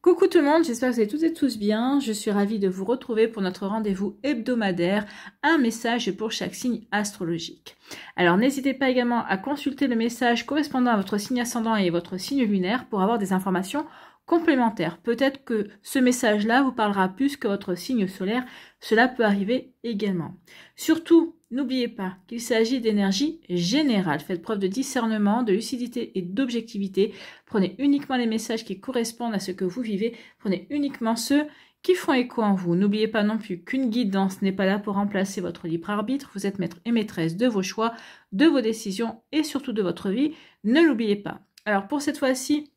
Coucou tout le monde, j'espère que vous allez toutes et tous bien. Je suis ravie de vous retrouver pour notre rendez-vous hebdomadaire, un message pour chaque signe astrologique. Alors n'hésitez pas également à consulter le message correspondant à votre signe ascendant et votre signe lunaire pour avoir des informations complémentaires. Peut-être que ce message-là vous parlera plus que votre signe solaire, cela peut arriver également. Surtout, n'oubliez pas qu'il s'agit d'énergie générale. Faites preuve de discernement, de lucidité et d'objectivité. Prenez uniquement les messages qui correspondent à ce que vous vivez. Prenez uniquement ceux qui font écho en vous. N'oubliez pas non plus qu'une guidance n'est pas là pour remplacer votre libre arbitre. Vous êtes maître et maîtresse de vos choix, de vos décisions et surtout de votre vie. Ne l'oubliez pas. Alors pour cette fois-ci,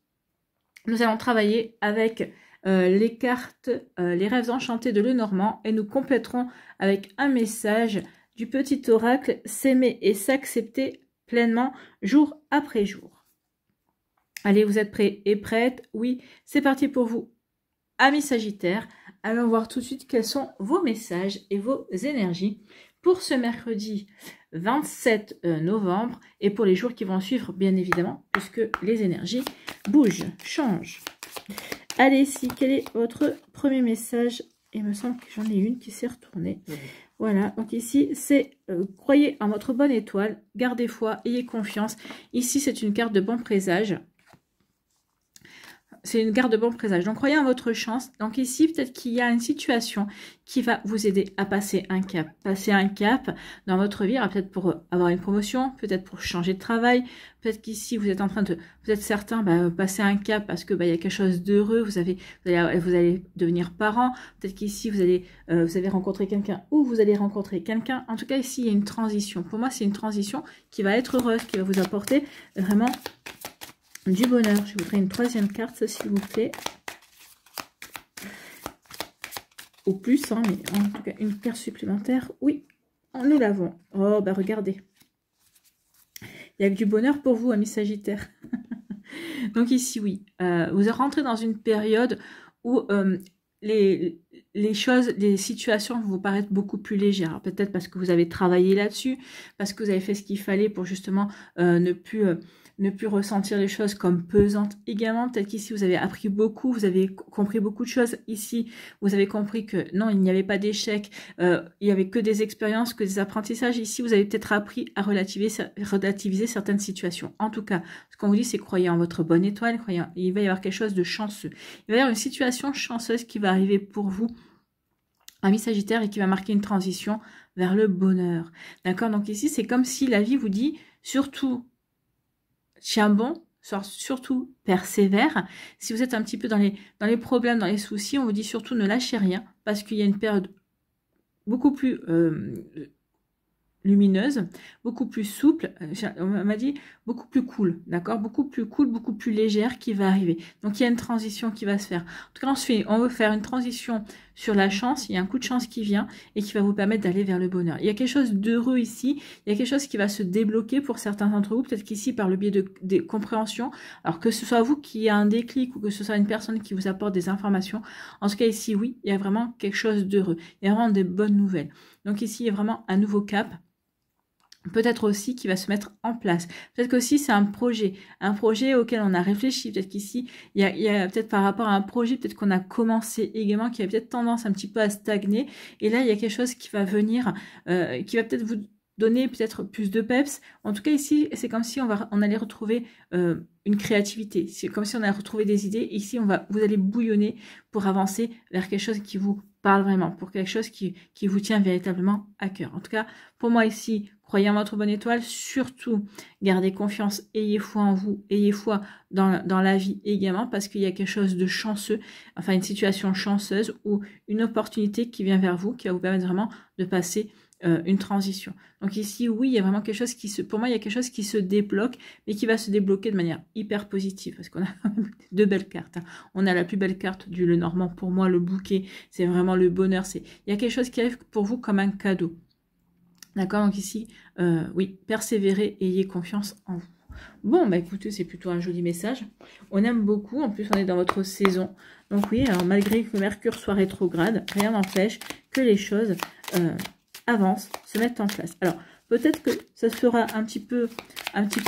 nous allons travailler avec les cartes, les rêves enchantés de Lenormand et nous compléterons avec un message du petit oracle, s'aimer et s'accepter pleinement jour après jour. Allez, vous êtes prêts et prêtes? Oui, c'est parti pour vous, amis Sagittaires. Allons voir tout de suite quels sont vos messages et vos énergies pour ce mercredi 27 novembre et pour les jours qui vont suivre, bien évidemment, puisque les énergies bougent, changent. Allez, quel est votre premier message? Il me semble que j'en ai une qui s'est retournée. Voilà, donc ici, c'est croyez en votre bonne étoile, gardez foi, ayez confiance. Ici, c'est une carte de bon présage. C'est une carte de bon présage. Donc, croyez en votre chance. Donc ici, peut-être qu'il y a une situation qui va vous aider à passer un cap. Passer un cap dans votre vie, peut-être pour avoir une promotion, peut-être pour changer de travail. Peut-être qu'ici, vous êtes en train de... Vous êtes certain, passer un cap parce que il y a quelque chose d'heureux. Vous allez devenir parent. Peut-être qu'ici, vous avez rencontré quelqu'un ou vous allez rencontrer quelqu'un. En tout cas, ici, il y a une transition. Pour moi, c'est une transition qui va être heureuse, qui va vous apporter vraiment du bonheur. Je voudrais une troisième carte, s'il vous plaît. Au plus, hein, mais en tout cas, une carte supplémentaire. Oui, nous l'avons. Oh, regardez. Il y a que du bonheur pour vous, amis Sagittaires. Donc ici, oui. Vous rentrez dans une période où les choses, les situations vont vous paraître beaucoup plus légères. Peut-être parce que vous avez travaillé là-dessus, parce que vous avez fait ce qu'il fallait pour justement ne plus ressentir les choses comme pesantes également. Peut-être qu'ici, vous avez appris beaucoup, vous avez compris beaucoup de choses. Ici, vous avez compris que non, il n'y avait pas d'échec, il n'y avait que des expériences, que des apprentissages. Ici, vous avez peut-être appris à relativiser certaines situations. En tout cas, ce qu'on vous dit, c'est croyez en votre bonne étoile, il va y avoir quelque chose de chanceux. Il va y avoir une situation chanceuse qui va arriver pour vous, amis Sagittaire, et qui va marquer une transition vers le bonheur. D'accord? Donc ici, c'est comme si la vie vous dit, surtout, tiens bon, surtout persévère. Si vous êtes un petit peu dans les problèmes, dans les soucis, on vous dit surtout ne lâchez rien, parce qu'il y a une période beaucoup plus lumineuse, beaucoup plus souple, on m'a dit beaucoup plus cool, d'accord, beaucoup plus cool, beaucoup plus légère qui va arriver. Donc il y a une transition qui va se faire. En tout cas, on veut faire une transition sur la chance, il y a un coup de chance qui vient et qui va vous permettre d'aller vers le bonheur. Il y a quelque chose d'heureux ici, il y a quelque chose qui va se débloquer pour certains d'entre vous, peut-être qu'ici par le biais de compréhension, alors que ce soit vous qui a un déclic ou que ce soit une personne qui vous apporte des informations, en tout cas ici oui, il y a vraiment quelque chose d'heureux, il y a vraiment des bonnes nouvelles. Donc ici il y a vraiment un nouveau cap, peut-être aussi qui va se mettre en place. Peut-être qu'aussi c'est un projet auquel on a réfléchi. Peut-être qu'ici, il y a peut-être par rapport à un projet, peut-être qu'on a commencé également, qui a peut-être tendance un petit peu à stagner. Et là, il y a quelque chose qui va venir, qui va peut-être vous donner peut-être plus de peps. En tout cas, ici, c'est comme si on allait retrouver une créativité. C'est comme si on allait retrouver des idées. Ici, vous allez bouillonner pour avancer vers quelque chose qui vous parle vraiment, pour quelque chose qui vous tient véritablement à cœur. En tout cas, pour moi ici, croyez en votre bonne étoile, surtout gardez confiance, ayez foi en vous, ayez foi dans la vie également, parce qu'il y a quelque chose de chanceux, enfin une situation chanceuse ou une opportunité qui vient vers vous, qui va vous permettre vraiment de passer une transition. Donc ici, oui, il y a vraiment quelque chose pour moi, il y a quelque chose qui se débloque, mais qui va se débloquer de manière hyper positive, parce qu'on a deux belles cartes. Hein. On a la plus belle carte du Lenormand, pour moi, le bouquet, c'est vraiment le bonheur. Il y a quelque chose qui arrive pour vous comme un cadeau. D'accord, donc ici, oui, persévérez, ayez confiance en vous. Bon, écoutez, c'est plutôt un joli message. On aime beaucoup, en plus on est dans votre saison. Donc oui, alors malgré que Mercure soit rétrograde, rien n'empêche que les choses avancent, se mettent en place. Alors, peut-être que ça se fera un petit peu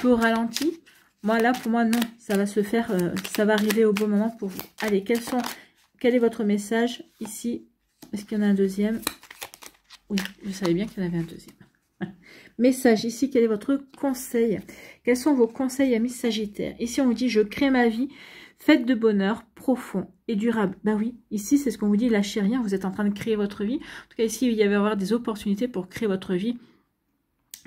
au ralenti. Moi, là, pour moi, non. Ça va se faire, ça va arriver au bon moment pour vous. Allez, quel est votre message ici? Est-ce qu'il y en a un deuxième? Oui, je savais bien qu'il y en avait un deuxième. Message ici, quel est votre conseil? Quels sont vos conseils, amis Sagittaires? Ici, on vous dit, je crée ma vie, faite de bonheur profond et durable. Ben oui, ici, c'est ce qu'on vous dit, lâchez rien, vous êtes en train de créer votre vie. En tout cas, ici, il y va y avoir des opportunités pour créer votre vie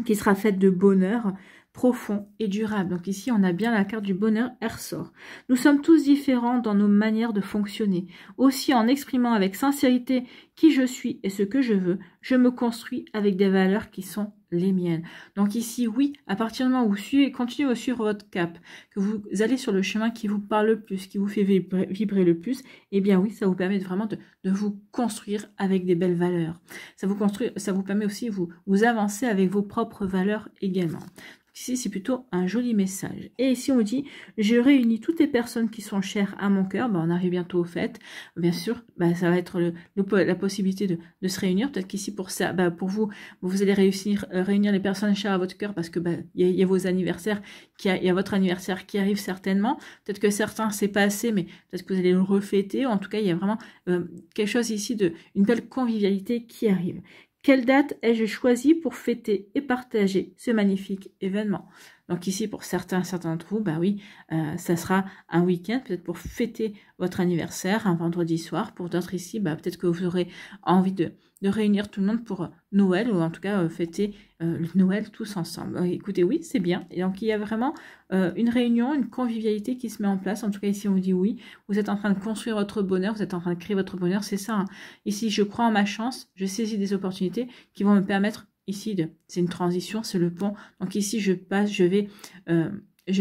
qui sera faite de bonheur profond et durable. Donc ici, on a bien la carte du bonheur, elle ressort. Nous sommes tous différents dans nos manières de fonctionner. Aussi, en exprimant avec sincérité qui je suis et ce que je veux, je me construis avec des valeurs qui sont les miennes. Donc ici, oui, à partir du moment où vous suivez, continuez à suivre votre cap, que vous allez sur le chemin qui vous parle le plus, qui vous fait vibrer le plus, eh bien oui, ça vous permet vraiment de vous construire avec des belles valeurs. Ça vous permet aussi de vous avancer avec vos propres valeurs également. Ici, c'est plutôt un joli message. Et ici, on dit, je réunis toutes les personnes qui sont chères à mon cœur. Ben, on arrive bientôt au fait. Bien sûr, ben, ça va être la possibilité de se réunir. Peut-être qu'ici, pour ça, ben, pour vous, vous allez réunir les personnes chères à votre cœur parce que ben, y a vos anniversaires, il y a votre anniversaire qui arrive certainement. Peut-être que certains, c'est pas assez, mais peut-être que vous allez le refêter. En tout cas, il y a vraiment quelque chose ici une belle convivialité qui arrive. Quelle date ai-je choisi pour fêter et partager ce magnifique événement? Donc ici, pour certains d'entre vous, bah oui, ça sera un week-end, peut-être pour fêter votre anniversaire, un vendredi soir. Pour d'autres ici, bah, peut-être que vous aurez envie de réunir tout le monde pour Noël, ou en tout cas fêter le Noël tous ensemble. Écoutez, oui, c'est bien. Et donc, il y a vraiment une réunion, une convivialité qui se met en place. En tout cas, ici, on vous dit oui, vous êtes en train de construire votre bonheur, vous êtes en train de créer votre bonheur, c'est ça. Hein. Ici, je crois en ma chance, je saisis des opportunités qui vont me permettre ici, c'est une transition, c'est le pont. Donc ici, je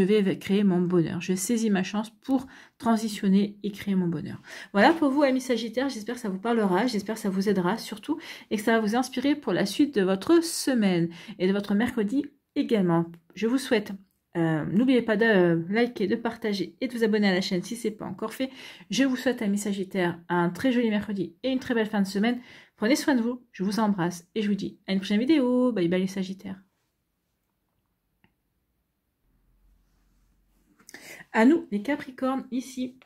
vais créer mon bonheur. Je saisis ma chance pour transitionner et créer mon bonheur. Voilà pour vous, amis Sagittaires. J'espère que ça vous parlera, j'espère que ça vous aidera surtout et que ça va vous inspirer pour la suite de votre semaine et de votre mercredi également. Je vous souhaite, n'oubliez pas de liker, de partager et de vous abonner à la chaîne si ce n'est pas encore fait. Je vous souhaite, amis Sagittaires, un très joli mercredi et une très belle fin de semaine. Prenez soin de vous, je vous embrasse et je vous dis à une prochaine vidéo. Bye bye les Sagittaires. À nous, les Capricornes, ici.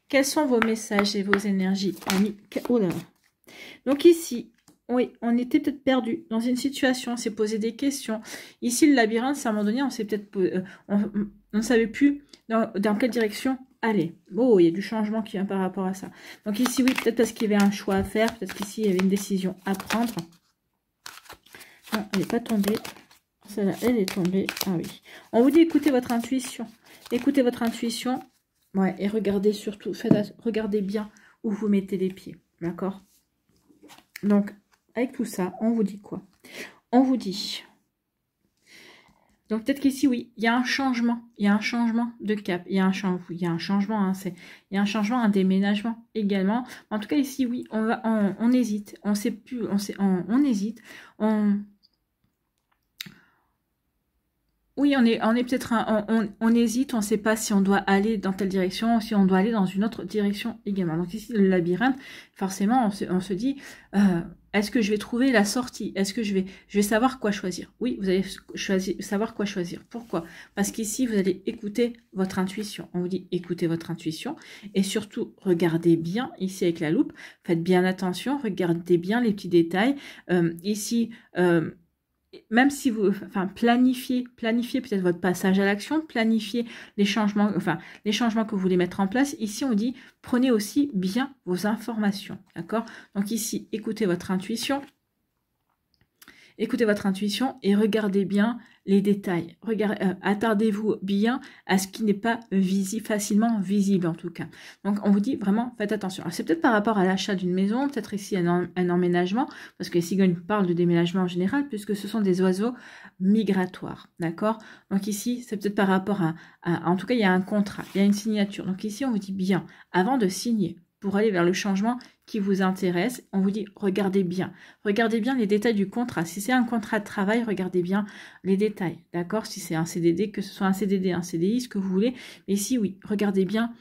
Quels sont vos messages et vos énergies, amis? Oh là. Donc ici, oui, on était peut-être perdu dans une situation, on s'est posé des questions. Ici, le labyrinthe, à un moment donné, on s'est peut-être, on ne savait plus dans quelle direction aller. Oh, il y a du changement qui vient par rapport à ça. Donc ici, oui, peut-être parce qu'il y avait un choix à faire, peut-être qu'ici, il y avait une décision à prendre. Non, elle n'est pas tombée. Celle-là, elle est tombée. Ah oui. On vous dit, écoutez votre intuition. Écoutez votre intuition. Ouais, et regardez surtout, regardez bien où vous mettez les pieds. D'accord? Donc, avec tout ça, on vous dit quoi? On vous dit... Donc, peut-être qu'ici, oui, il y a un changement. Il y a un changement de cap. Il y a un changement, hein, il y a un changement, un déménagement également. En tout cas, ici, oui, on hésite. On sait plus, on hésite. Oui, on est peut-être, on hésite, on ne sait pas si on doit aller dans telle direction, si on doit aller dans une autre direction également. Donc ici, le labyrinthe, forcément, on se dit, est-ce que je vais trouver la sortie? Est-ce que je vais savoir quoi choisir? Oui, vous allez savoir quoi choisir. Pourquoi? Parce qu'ici, vous allez écouter votre intuition. On vous dit, écoutez votre intuition et surtout, regardez bien, ici avec la loupe, faites bien attention, regardez bien les petits détails. Ici, même si vous, planifiez peut-être votre passage à l'action, planifiez les changements que vous voulez mettre en place. Ici, on dit, prenez aussi bien vos informations, d'accord? Donc ici, écoutez votre intuition et regardez bien les détails. Attardez-vous bien à ce qui n'est pas facilement visible en tout cas. Donc on vous dit vraiment, faites attention. C'est peut-être par rapport à l'achat d'une maison, peut-être ici un emménagement, parce que Cigogne parle de déménagement en général, puisque ce sont des oiseaux migratoires, d'accord? Donc ici, c'est peut-être par rapport en tout cas, il y a un contrat, il y a une signature. Donc ici, on vous dit bien, avant de signer, pour aller vers le changement qui vous intéresse, on vous dit regardez bien les détails du contrat. Si c'est un contrat de travail, regardez bien les détails, d'accord? Si c'est un CDD, que ce soit un CDD, un CDI, ce que vous voulez. Mais ici, oui, regardez bien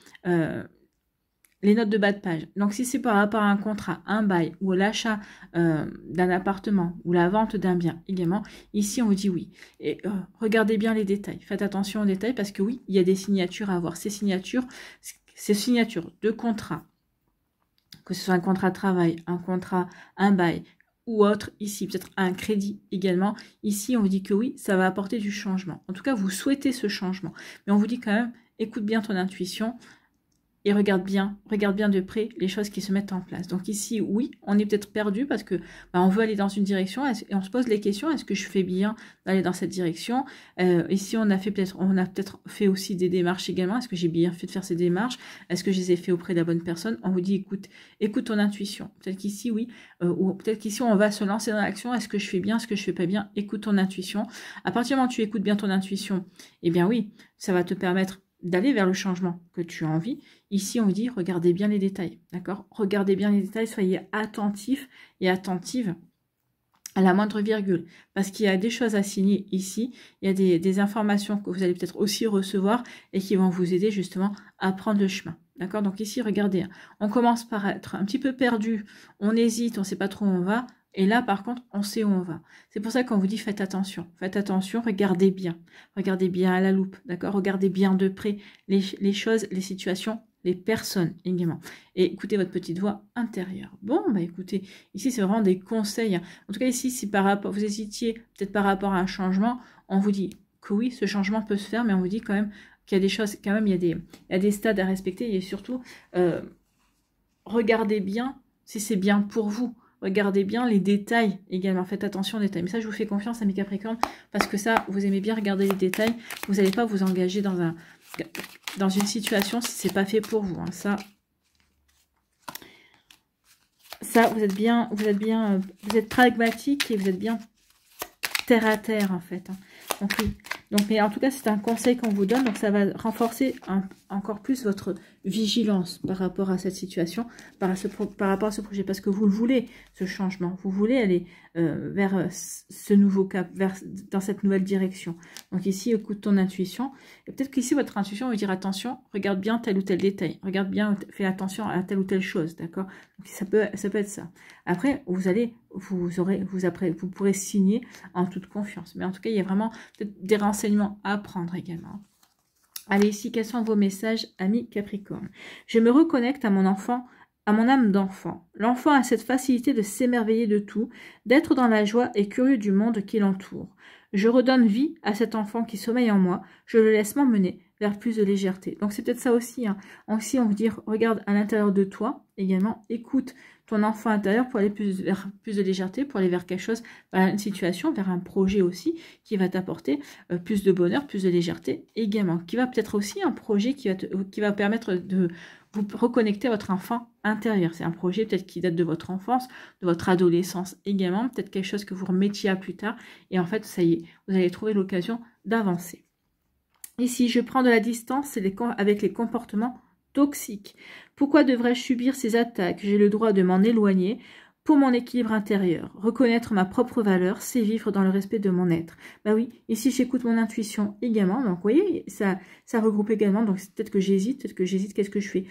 les notes de bas de page. Donc, si c'est par rapport à un contrat, un bail ou l'achat d'un appartement ou la vente d'un bien également, ici, on vous dit oui. Et regardez bien les détails. Faites attention aux détails parce que oui, il y a des signatures à avoir. Ces signatures de contrat, que ce soit un contrat de travail, un contrat, un bail ou autre, ici, peut-être un crédit également. Ici, on vous dit que oui, ça va apporter du changement. En tout cas, vous souhaitez ce changement. Mais on vous dit quand même, écoute bien ton intuition. Et regarde bien de près les choses qui se mettent en place. Donc ici, oui, on est peut-être perdu parce que on veut aller dans une direction et on se pose les questions, est-ce que je fais bien d'aller dans cette direction? Ici, on a peut-être fait aussi des démarches également. Est-ce que j'ai bien fait de faire ces démarches? Est-ce que je les ai fait auprès de la bonne personne? On vous dit, écoute ton intuition. Peut-être qu'ici, oui, ou peut-être qu'ici, on va se lancer dans l'action. Est-ce que je fais bien? Est-ce que je fais pas bien? Écoute ton intuition. À partir du moment où tu écoutes bien ton intuition, eh bien oui, ça va te permettre d'aller vers le changement que tu as envie. Ici, on vous dit, regardez bien les détails, d'accord? Regardez bien les détails, soyez attentifs et attentives à la moindre virgule, parce qu'il y a des choses à signer ici, il y a des informations que vous allez peut-être aussi recevoir et qui vont vous aider justement à prendre le chemin, d'accord? Donc ici, regardez, on commence par être un petit peu perdu, on hésite, on ne sait pas trop où on va, et là, par contre, on sait où on va. C'est pour ça qu'on vous dit, faites attention, regardez bien à la loupe, d'accord? Regardez bien de près les choses, les situations, les personnes également. Et écoutez votre petite voix intérieure. Bon, bah écoutez, ici, c'est vraiment des conseils. En tout cas, ici, si par rapport, vous hésitiez peut-être par rapport à un changement, on vous dit que oui, ce changement peut se faire, mais on vous dit quand même qu'il y a des choses, quand même, il y a des stades à respecter, et surtout, regardez bien si c'est bien pour vous. Regardez bien les détails également. Faites attention aux détails. Mais ça, je vous fais confiance, amis Capricorne, parce que ça, vous aimez bien regarder les détails. Vous n'allez pas vous engager dans une situation si c'est pas fait pour vous. Hein. Ça, vous êtes pragmatique et vous êtes bien terre à terre, en fait. Hein. Donc, oui. Donc, mais en tout cas, c'est un conseil qu'on vous donne. Donc, ça va renforcer encore plus votre vigilance par rapport à cette situation, par rapport à ce projet. Parce que vous le voulez, ce changement. Vous voulez aller vers ce nouveau cap, dans cette nouvelle direction. Donc, ici, écoute ton intuition. Et peut-être qu'ici, votre intuition va dire, attention, regarde bien tel ou tel détail. Regarde bien, fais attention à telle ou telle chose. D'accord? Donc, ça peut être ça. Après, vous pourrez signer en toute confiance. Mais en tout cas, il y a vraiment des renseignements à prendre également. Allez, ici, quels sont vos messages, amis Capricorne? Je me reconnecte à mon enfant, à mon âme d'enfant. L'enfant a cette facilité de s'émerveiller de tout, d'être dans la joie et curieux du monde qui l'entoure. Je redonne vie à cet enfant qui sommeille en moi. Je le laisse m'emmener vers plus de légèreté. Donc, c'est peut-être ça aussi. Hein. Aussi, on veut dire, regarde à l'intérieur de toi également. Écoute ton enfant intérieur pour aller vers plus de légèreté, pour aller vers quelque chose, vers une situation, vers un projet aussi qui va t'apporter plus de bonheur, plus de légèreté également. Qui va peut-être aussi un projet qui va permettre de vous reconnecter à votre enfant intérieur. C'est un projet peut-être qui date de votre enfance, de votre adolescence également, peut-être quelque chose que vous remettiez à plus tard. Et en fait, ça y est, vous allez trouver l'occasion d'avancer. Ici, je prends de la distance avec les comportements toxiques. Pourquoi devrais-je subir ces attaques? J'ai le droit de m'en éloigner pour mon équilibre intérieur. Reconnaître ma propre valeur, c'est vivre dans le respect de mon être. Bah oui, ici j'écoute mon intuition également. Donc vous voyez, ça regroupe également. Donc peut-être que j'hésite, qu'est-ce que je fais?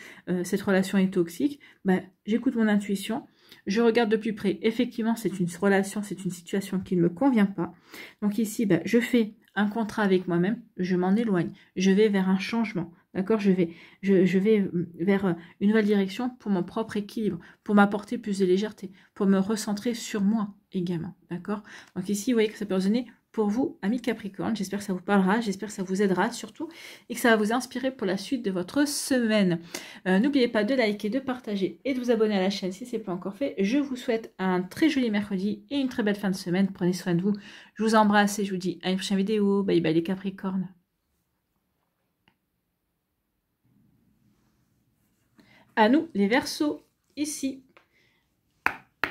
Cette relation est toxique. Bah, j'écoute mon intuition. Je regarde de plus près. Effectivement, c'est une relation, c'est une situation qui ne me convient pas. Donc ici, bah, je fais un contrat avec moi-même, je m'en éloigne. Je vais vers un changement. D'accord, je vais vers une nouvelle direction pour mon propre équilibre, pour m'apporter plus de légèreté, pour me recentrer sur moi également. D'accord. Donc ici, vous voyez que ça peut résonner pour vous, amis Capricorne. J'espère que ça vous parlera, j'espère que ça vous aidera surtout et que ça va vous inspirer pour la suite de votre semaine. N'oubliez pas de liker, de partager et de vous abonner à la chaîne si ce n'est pas encore fait. Je vous souhaite un très joli mercredi et une très belle fin de semaine. Prenez soin de vous. Je vous embrasse et je vous dis à une prochaine vidéo. Bye bye les Capricornes. À nous, les Verseaux, ici.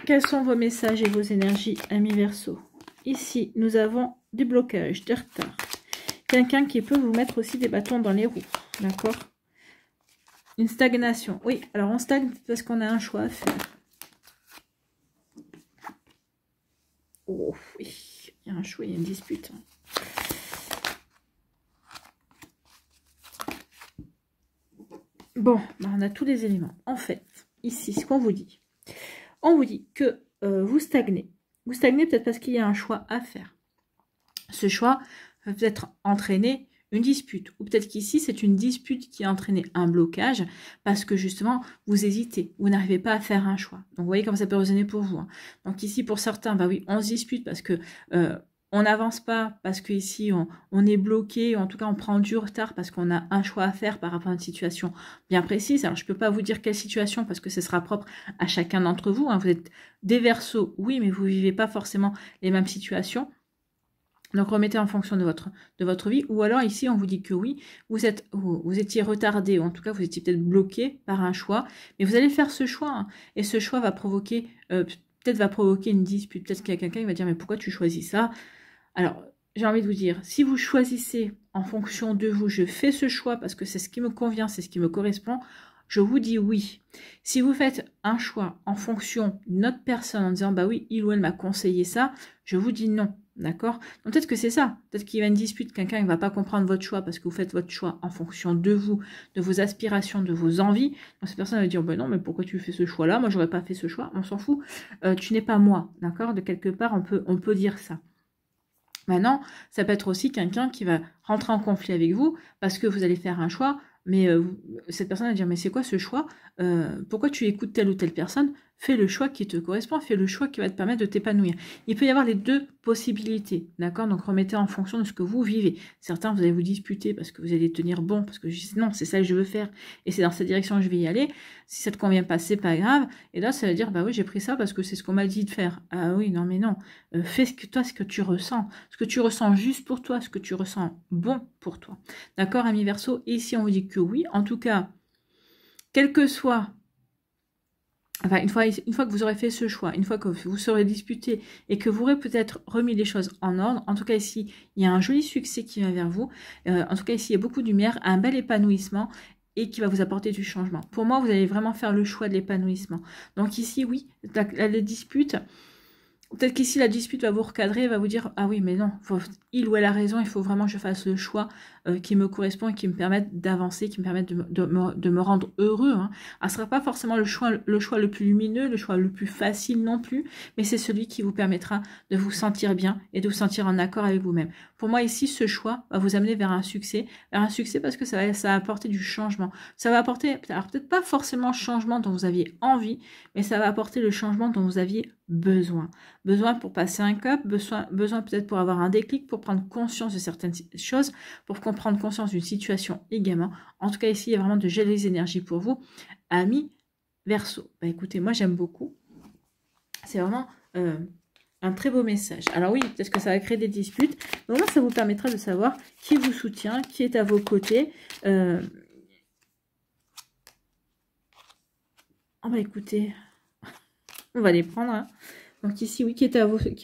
Quels sont vos messages et vos énergies, amis Verseaux? Ici, nous avons du blocage, des retards. Quelqu'un qui peut vous mettre aussi des bâtons dans les roues, d'accord? Une stagnation. Oui, alors on stagne parce qu'on a un choix à faire. Oh, oui, il y a un choix, il y a une dispute. Bon, bah, on a tous les éléments. En fait, ici, ce qu'on vous dit. On vous dit que vous stagnez. Vous stagnez peut-être parce qu'il y a un choix à faire. Ce choix peut peut-être entraîner une dispute. Ou peut-être qu'ici, c'est une dispute qui a entraîné un blocage parce que justement, vous hésitez. Vous n'arrivez pas à faire un choix. Donc, vous voyez comme ça peut résonner pour vous. Hein. Donc ici, pour certains, bah oui, on se dispute parce que on n'avance pas, parce qu'ici, on est bloqué. Ou en tout cas, on prend du retard parce qu'on a un choix à faire par rapport à une situation bien précise. Alors, je ne peux pas vous dire quelle situation parce que ce sera propre à chacun d'entre vous. Hein. Vous êtes des Verseaux, oui, mais vous ne vivez pas forcément les mêmes situations. Donc, remettez en fonction de votre vie. Ou alors, ici, on vous dit que oui, vous étiez retardé, ou en tout cas, vous étiez peut-être bloqué par un choix. Mais vous allez faire ce choix. Hein, et ce choix va provoquer, une dispute. Peut-être qu'il y a quelqu'un qui va dire, mais pourquoi tu choisis ça? Alors, j'ai envie de vous dire, si vous choisissez en fonction de vous, je fais ce choix parce que c'est ce qui me convient, c'est ce qui me correspond, je vous dis oui. Si vous faites un choix en fonction d'une autre personne en disant, bah oui, il ou elle m'a conseillé ça, je vous dis non. D'accord? Donc peut-être que c'est ça. Peut-être qu'il y a une dispute, quelqu'un ne va pas comprendre votre choix parce que vous faites votre choix en fonction de vous, de vos aspirations, de vos envies. Donc cette personne va dire, ben non, mais pourquoi tu fais ce choix-là? Moi, j'aurais pas fait ce choix. On s'en fout. Tu n'es pas moi. D'accord? De quelque part, on peut dire ça. Maintenant, ça peut être aussi quelqu'un qui va rentrer en conflit avec vous parce que vous allez faire un choix, mais cette personne va dire, mais c'est quoi ce choix? Pourquoi tu écoutes telle ou telle personne? Fais le choix qui te correspond, fais le choix qui va te permettre de t'épanouir. Il peut y avoir les deux possibilités, d'accord? Donc remettez en fonction de ce que vous vivez. Certains, vous allez vous disputer parce que vous allez tenir bon, parce que non, c'est ça que je veux faire, et c'est dans cette direction que je vais y aller. Si ça te convient pas, c'est pas grave. Et là, ça veut dire, bah oui, j'ai pris ça parce que c'est ce qu'on m'a dit de faire. Ah oui, non, mais non. Fais ce que tu ressens. Ce que tu ressens juste pour toi, ce que tu ressens bon pour toi. D'accord, amis Verseau? Et ici, on vous dit que oui. En tout cas, quel que soit... Enfin, une fois que vous aurez fait ce choix, une fois que vous serez disputé et que vous aurez peut-être remis les choses en ordre, en tout cas ici, il y a un joli succès qui vient vers vous. En tout cas ici, il y a beaucoup de lumière, un bel épanouissement et qui va vous apporter du changement. Pour moi, vous allez vraiment faire le choix de l'épanouissement. Donc ici, oui, la dispute... Peut-être qu'ici, la dispute va vous recadrer, va vous dire, ah oui, mais non, il ou elle a raison, il faut vraiment que je fasse le choix qui me correspond et qui me permette d'avancer, qui me permette de me rendre heureux. Hein. Ce ne sera pas forcément le choix le plus lumineux, le choix le plus facile non plus, mais c'est celui qui vous permettra de vous sentir bien et de vous sentir en accord avec vous-même. Pour moi, ici, ce choix va vous amener vers un succès parce que ça va apporter du changement. Ça va apporter, alors peut-être pas forcément le changement dont vous aviez envie, mais ça va apporter le changement dont vous aviez besoin. Besoin pour passer un cap, besoin peut-être pour avoir un déclic, pour prendre conscience de certaines choses, pour prendre conscience d'une situation également. En tout cas, ici, il y a vraiment de jolies énergies pour vous, amis Verseau. Bah, écoutez, moi, j'aime beaucoup. C'est vraiment un très beau message. Alors oui, peut-être que ça va créer des disputes, mais au moins, ça vous permettra de savoir qui vous soutient, qui est à vos côtés. Oh, bah, écoutez... On va les prendre. Hein. Donc ici, oui, qui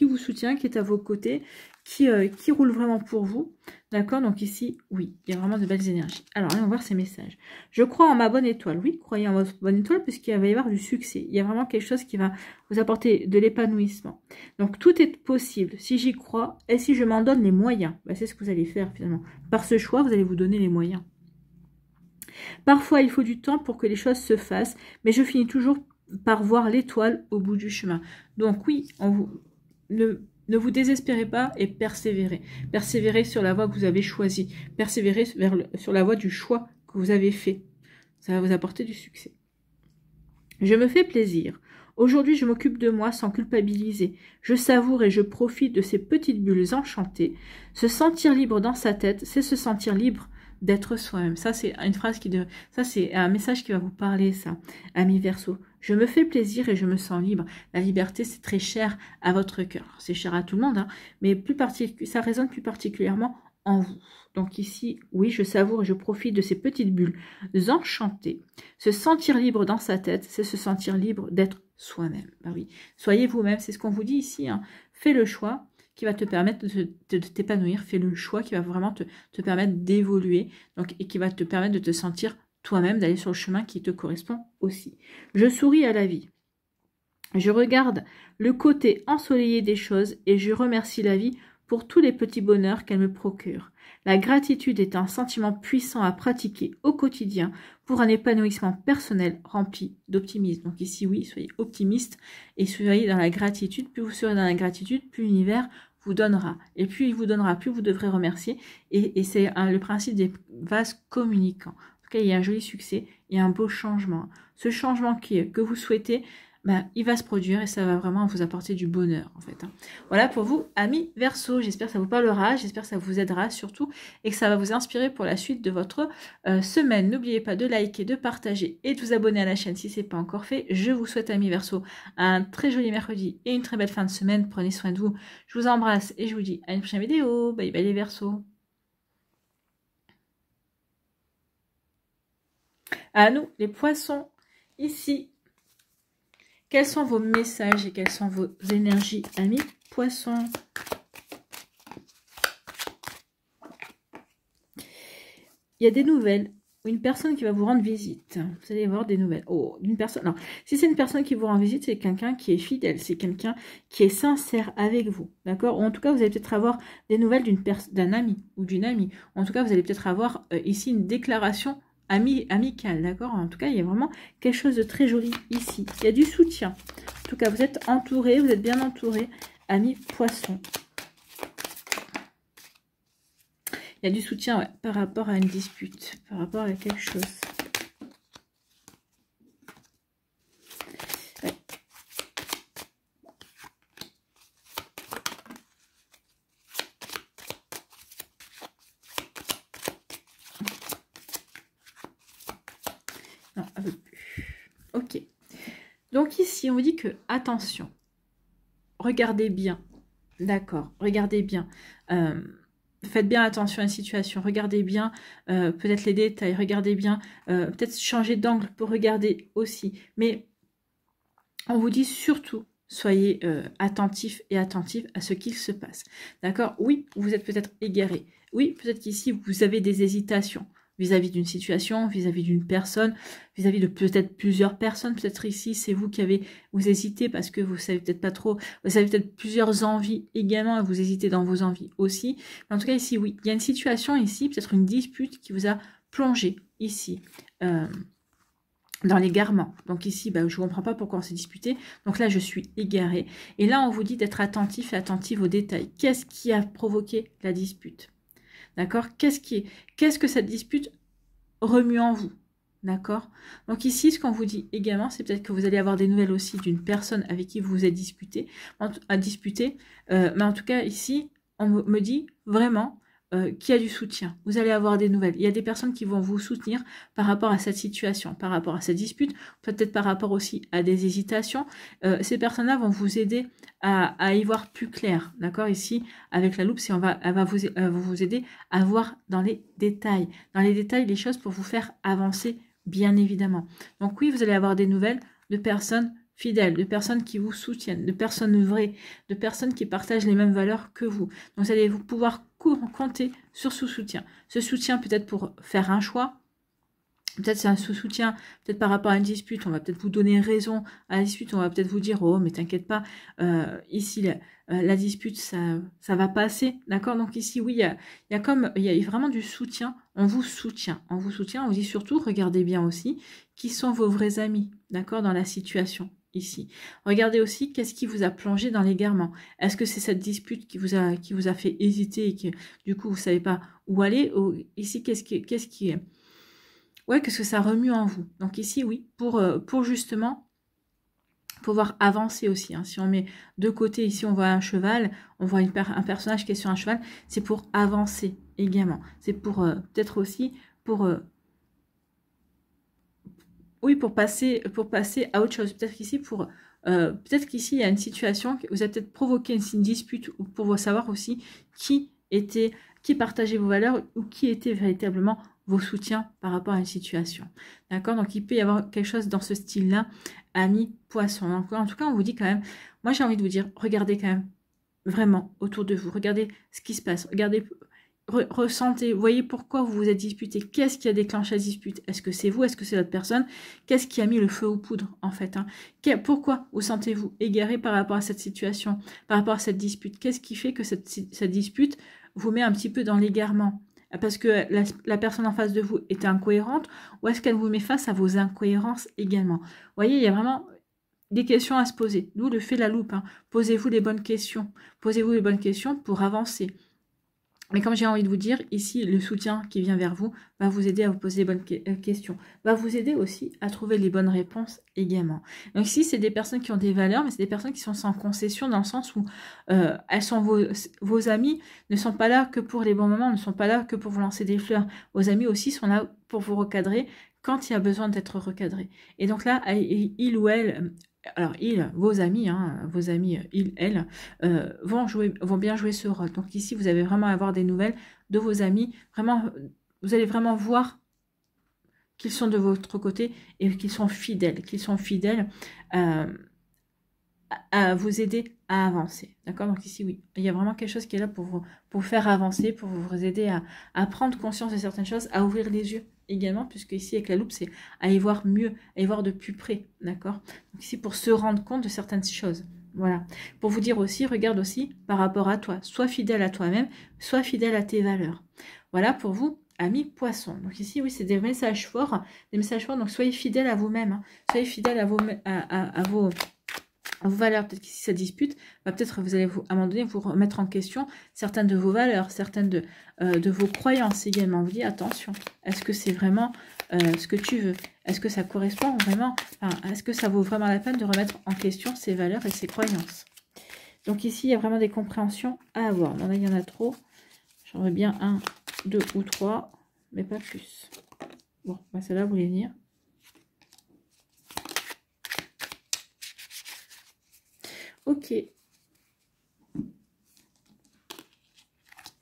vous soutient, qui est à vos côtés, qui roule vraiment pour vous. D'accord? Donc ici, oui, il y a vraiment de belles énergies. Alors, allons voir ces messages. Je crois en ma bonne étoile. Oui, croyez en votre bonne étoile puisqu'il va y avoir du succès. Il y a vraiment quelque chose qui va vous apporter de l'épanouissement. Donc, tout est possible si j'y crois et si je m'en donne les moyens. Ben, c'est ce que vous allez faire finalement. Par ce choix, vous allez vous donner les moyens. Parfois, il faut du temps pour que les choses se fassent, mais je finis toujours par voir l'étoile au bout du chemin. Donc oui, ne vous désespérez pas et persévérez. Persévérez sur la voie que vous avez choisie. Persévérez sur la voie du choix que vous avez fait. Ça va vous apporter du succès. Je me fais plaisir. Aujourd'hui, je m'occupe de moi sans culpabiliser. Je savoure et je profite de ces petites bulles enchantées. Se sentir libre dans sa tête, c'est se sentir libre d'être soi-même. Ça, c'est une phrase ça, c'est un message qui va vous parler, ça, amis Verseau. Je me fais plaisir et je me sens libre. La liberté, c'est très cher à votre cœur. C'est cher à tout le monde, hein, mais ça résonne plus particulièrement en vous. Donc ici, oui, je savoure et je profite de ces petites bulles enchantées. Se sentir libre dans sa tête, c'est se sentir libre d'être soi-même. Ben oui, soyez vous-même, c'est ce qu'on vous dit ici. Hein. Fais le choix qui va te permettre de t'épanouir. Fais le choix qui va vraiment te permettre d'évoluer et qui va te permettre de te sentir toi-même, d'aller sur le chemin qui te correspond aussi. Je souris à la vie. Je regarde le côté ensoleillé des choses et je remercie la vie pour tous les petits bonheurs qu'elle me procure. La gratitude est un sentiment puissant à pratiquer au quotidien pour un épanouissement personnel rempli d'optimisme. Donc ici, oui, soyez optimiste et soyez dans la gratitude. Plus vous serez dans la gratitude, plus l'univers vous donnera. Et plus il vous donnera, plus vous devrez remercier. Et c'est le principe des vases communicants. En tout cas, il y a un joli succès et un beau changement. Ce changement que vous souhaitez, ben, il va se produire et ça va vraiment vous apporter du bonheur en fait. Voilà pour vous, amis Verseau. J'espère que ça vous parlera, j'espère que ça vous aidera surtout et que ça va vous inspirer pour la suite de votre semaine. N'oubliez pas de liker, de partager et de vous abonner à la chaîne si ce n'est pas encore fait. Je vous souhaite, amis Verseau, un très joli mercredi et une très belle fin de semaine. Prenez soin de vous. Je vous embrasse et je vous dis à une prochaine vidéo. Bye bye les Verseaux. À nous, les poissons, ici. Quels sont vos messages et quelles sont vos énergies, amis poissons? Il y a des nouvelles. Une personne qui va vous rendre visite. Vous allez voir des nouvelles. Oh, une personne. Non, si c'est une personne qui vous rend visite, c'est quelqu'un qui est fidèle. C'est quelqu'un qui est sincère avec vous. D'accord? En tout cas, vous allez peut-être avoir des nouvelles d'un ami ou d'une amie. En tout cas, vous allez peut-être avoir ici une déclaration amicale, d'accord? En tout cas, il y a vraiment quelque chose de très joli ici. Il y a du soutien. En tout cas, vous êtes entouré, vous êtes bien entouré, amis poissons. Il y a du soutien ouais, par rapport à une dispute, par rapport à quelque chose. Ouais. Non, un peu plus. Ok. Donc ici, on vous dit que, attention, regardez bien. D'accord, regardez bien. Faites bien attention à la situation. Regardez bien peut-être les détails. Regardez bien, peut-être changer d'angle pour regarder aussi. Mais on vous dit surtout, soyez attentifs et attentifs à ce qu'il se passe. D'accord? Oui, vous êtes peut-être égaré. Oui, peut-être qu'ici, vous avez des hésitations vis-à-vis d'une situation, vis-à-vis d'une personne, vis-à-vis de peut-être plusieurs personnes. Peut-être ici, c'est vous qui vous hésitez parce que vous savez peut-être pas trop, vous avez peut-être plusieurs envies également et vous hésitez dans vos envies aussi. Mais en tout cas, ici, oui, il y a une situation ici, peut-être une dispute qui vous a plongé ici. Dans l'égarement. Donc ici, bah, je ne comprends pas pourquoi on s'est disputé. Donc là, je suis égarée. Et là, on vous dit d'être attentif et attentive aux détails. Qu'est-ce qui a provoqué la dispute? D'accord? Qu'est-ce que cette dispute remue en vous? D'accord? Donc ici, ce qu'on vous dit également, c'est peut-être que vous allez avoir des nouvelles aussi d'une personne avec qui vous vous êtes disputé, mais en tout cas, ici, on me dit vraiment qu'il y a du soutien. Vous allez avoir des nouvelles. Il y a des personnes qui vont vous soutenir par rapport à cette situation, par rapport à cette dispute, peut-être par rapport aussi à des hésitations. Ces personnes-là vont vous aider à y voir plus clair. D'accord? Ici, avec la loupe, elle va vous aider à voir dans les détails. Dans les détails, les choses pour vous faire avancer, bien évidemment. Donc oui, vous allez avoir des nouvelles de personnes fidèles, de personnes qui vous soutiennent, de personnes vraies, de personnes qui partagent les mêmes valeurs que vous. Donc vous allez pouvoir compter sur ce soutien. Ce soutien peut-être pour faire un choix, peut-être c'est un soutien, peut-être par rapport à une dispute, on va peut-être vous donner raison à la dispute, on va peut-être vous dire, oh mais t'inquiète pas, ici la dispute ça va passer, d'accord? Donc ici oui, il y a vraiment du soutien, on vous soutient, on vous dit surtout, regardez bien aussi, qui sont vos vrais amis, d'accord, dans la situation. Ici. Regardez aussi qu'est-ce qui vous a plongé dans l'égarement. Est-ce que c'est cette dispute qui vous a fait hésiter et que du coup vous ne savez pas où aller? Ou ici, qu'est-ce qui est... Ouais, qu'est-ce que ça remue en vous? Donc ici, oui, pour justement pouvoir avancer aussi. Hein. Si on met de côté, ici on voit un cheval, on voit un personnage qui est sur un cheval, c'est pour avancer également. C'est pour peut-être aussi pour... oui, pour passer à autre chose. Peut-être qu'ici, il y a une situation, vous avez peut-être provoqué une dispute pour savoir aussi qui partageait vos valeurs ou qui était véritablement vos soutiens par rapport à une situation. D'accord? Donc, il peut y avoir quelque chose dans ce style-là, amis poissons. Donc, en tout cas, on vous dit quand même, moi j'ai envie de vous dire, regardez quand même vraiment autour de vous. Regardez ce qui se passe. Regardez, ressentez, voyez pourquoi vous vous êtes disputé. Qu'est-ce qui a déclenché la dispute? Est-ce que c'est vous? Est-ce que c'est l'autre personne? Qu'est-ce qui a mis le feu aux poudres, en fait, hein? Pourquoi vous sentez-vous égaré par rapport à cette situation, par rapport à cette dispute? Qu'est-ce qui fait que cette dispute vous met un petit peu dans l'égarement? Parce que la personne en face de vous est incohérente, ou est-ce qu'elle vous met face à vos incohérences également? Vous voyez, il y a vraiment des questions à se poser. D'où le fait la loupe, hein. Posez-vous les bonnes questions. Posez-vous les bonnes questions pour avancer. Mais comme j'ai envie de vous dire, ici, le soutien qui vient vers vous va vous aider à vous poser les bonnes questions. Va vous aider aussi à trouver les bonnes réponses également. Donc ici, c'est des personnes qui ont des valeurs, mais c'est des personnes qui sont sans concession dans le sens où elles sont vos amis ne sont pas là que pour les bons moments, ne sont pas là que pour vous lancer des fleurs. Vos amis aussi sont là pour vous recadrer quand il y a besoin d'être recadré. Et donc là, il ou elle... Alors, vos amis, ils, elles, vont bien jouer ce rôle. Donc ici, vous allez vraiment avoir des nouvelles de vos amis. Vraiment, vous allez vraiment voir qu'ils sont de votre côté et qu'ils sont fidèles. À vous aider à avancer. D'accord? Donc ici, oui, il y a vraiment quelque chose qui est là pour vous faire avancer, pour vous aider à prendre conscience de certaines choses, à ouvrir les yeux également, puisque ici, avec la loupe, c'est à y voir mieux, à y voir de plus près. D'accord? Donc ici, pour se rendre compte de certaines choses. Voilà. Pour vous dire aussi, regarde aussi par rapport à toi. Sois fidèle à toi-même, sois fidèle à tes valeurs. Voilà pour vous, amis poissons. Donc ici, oui, c'est des messages forts. Donc soyez fidèles à vous-même. Hein. Soyez fidèles à vos valeurs. Peut-être qu'ici ça dispute, peut-être vous allez à un moment donné vous remettre en question certaines de vos valeurs, certaines de vos croyances également. Vous dites attention, est-ce que c'est vraiment ce que tu veux? Est-ce que ça correspond vraiment? Est-ce que ça vaut vraiment la peine de remettre en question ces valeurs et ces croyances? Donc ici, il y a vraiment des compréhensions à avoir. Là, il y en a trop. J'aimerais bien 1, 2 ou 3, mais pas plus. Bon, celle-là voulait venir. Ok.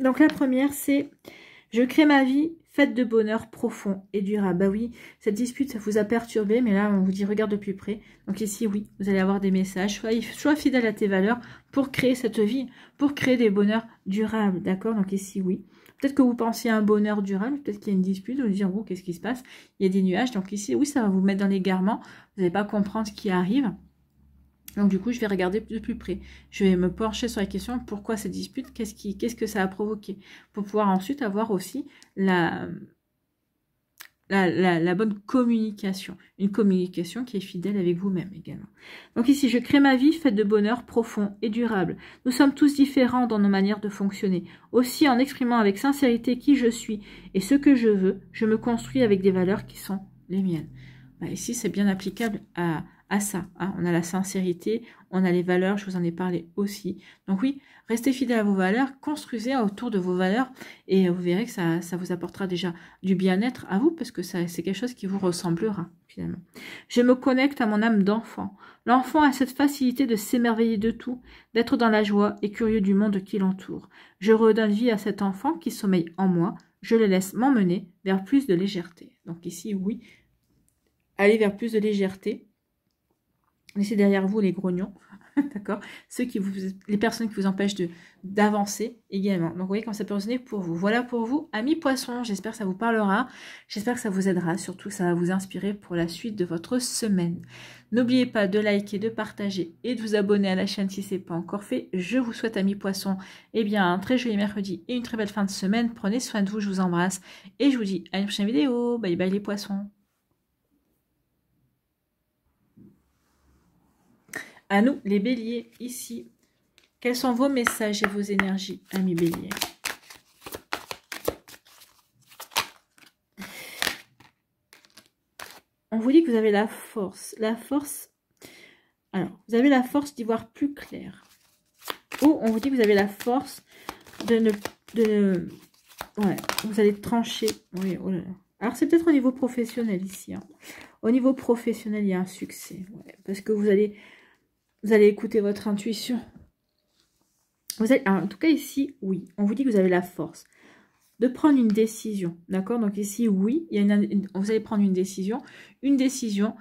Donc la première, c'est « Je crée ma vie, faite de bonheur profond et durable ». Bah oui, cette dispute, ça vous a perturbé, mais là, on vous dit « Regarde de plus près ». Donc ici, oui, vous allez avoir des messages. Sois fidèle à tes valeurs pour créer cette vie, pour créer des bonheurs durables. D'accord? Donc ici, oui. Peut-être que vous pensiez à un bonheur durable, peut-être qu'il y a une dispute, vous vous dites « Oh, qu'est-ce qui se passe ?» Il y a des nuages. Donc ici, oui, ça va vous mettre dans l'égarement. Vous n'allez pas comprendre ce qui arrive. Donc du coup, je vais regarder de plus près. Je vais me pencher sur la question pourquoi cette dispute, qu'est-ce que ça a provoqué, pour pouvoir ensuite avoir aussi la bonne communication. Une communication qui est fidèle avec vous-même également. Donc ici, je crée ma vie faite de bonheur profond et durable. Nous sommes tous différents dans nos manières de fonctionner. Aussi, en exprimant avec sincérité qui je suis et ce que je veux, je me construis avec des valeurs qui sont les miennes. Ici, c'est bien applicable à ça. Hein. On a la sincérité, on a les valeurs, je vous en ai parlé aussi. Donc oui, restez fidèles à vos valeurs, construisez autour de vos valeurs et vous verrez que ça vous apportera déjà du bien-être à vous parce que c'est quelque chose qui vous ressemblera finalement. Je me connecte à mon âme d'enfant. L'enfant a cette facilité de s'émerveiller de tout, d'être dans la joie et curieux du monde qui l'entoure. Je redonne vie à cet enfant qui sommeille en moi. Je le laisse m'emmener vers plus de légèreté. Donc ici, oui, allez vers plus de légèreté. Laissez derrière vous les grognons, d'accord? Les personnes qui vous empêchent d'avancer également. Donc, vous voyez comment ça peut résonner pour vous. Voilà pour vous, amis poissons. J'espère que ça vous parlera. J'espère que ça vous aidera. Surtout, ça va vous inspirer pour la suite de votre semaine. N'oubliez pas de liker, de partager et de vous abonner à la chaîne si ce n'est pas encore fait. Je vous souhaite, amis poissons, un très joli mercredi et une très belle fin de semaine. Prenez soin de vous, je vous embrasse. Et je vous dis à une prochaine vidéo. Bye bye les poissons. À nous, les béliers, ici. Quels sont vos messages et vos énergies, amis béliers? On vous dit que vous avez la force. La force... Alors, vous avez la force d'y voir plus clair. Ou on vous dit que vous avez la force ouais, vous allez trancher. Oui, oh là là. Alors, c'est peut-être au niveau professionnel ici. Hein. Au niveau professionnel, il y a un succès. Ouais, parce que vous allez écouter votre intuition. En tout cas, ici, oui. On vous dit que vous avez la force de prendre une décision. D'accord? Donc ici, oui, vous allez prendre une décision. Une décision.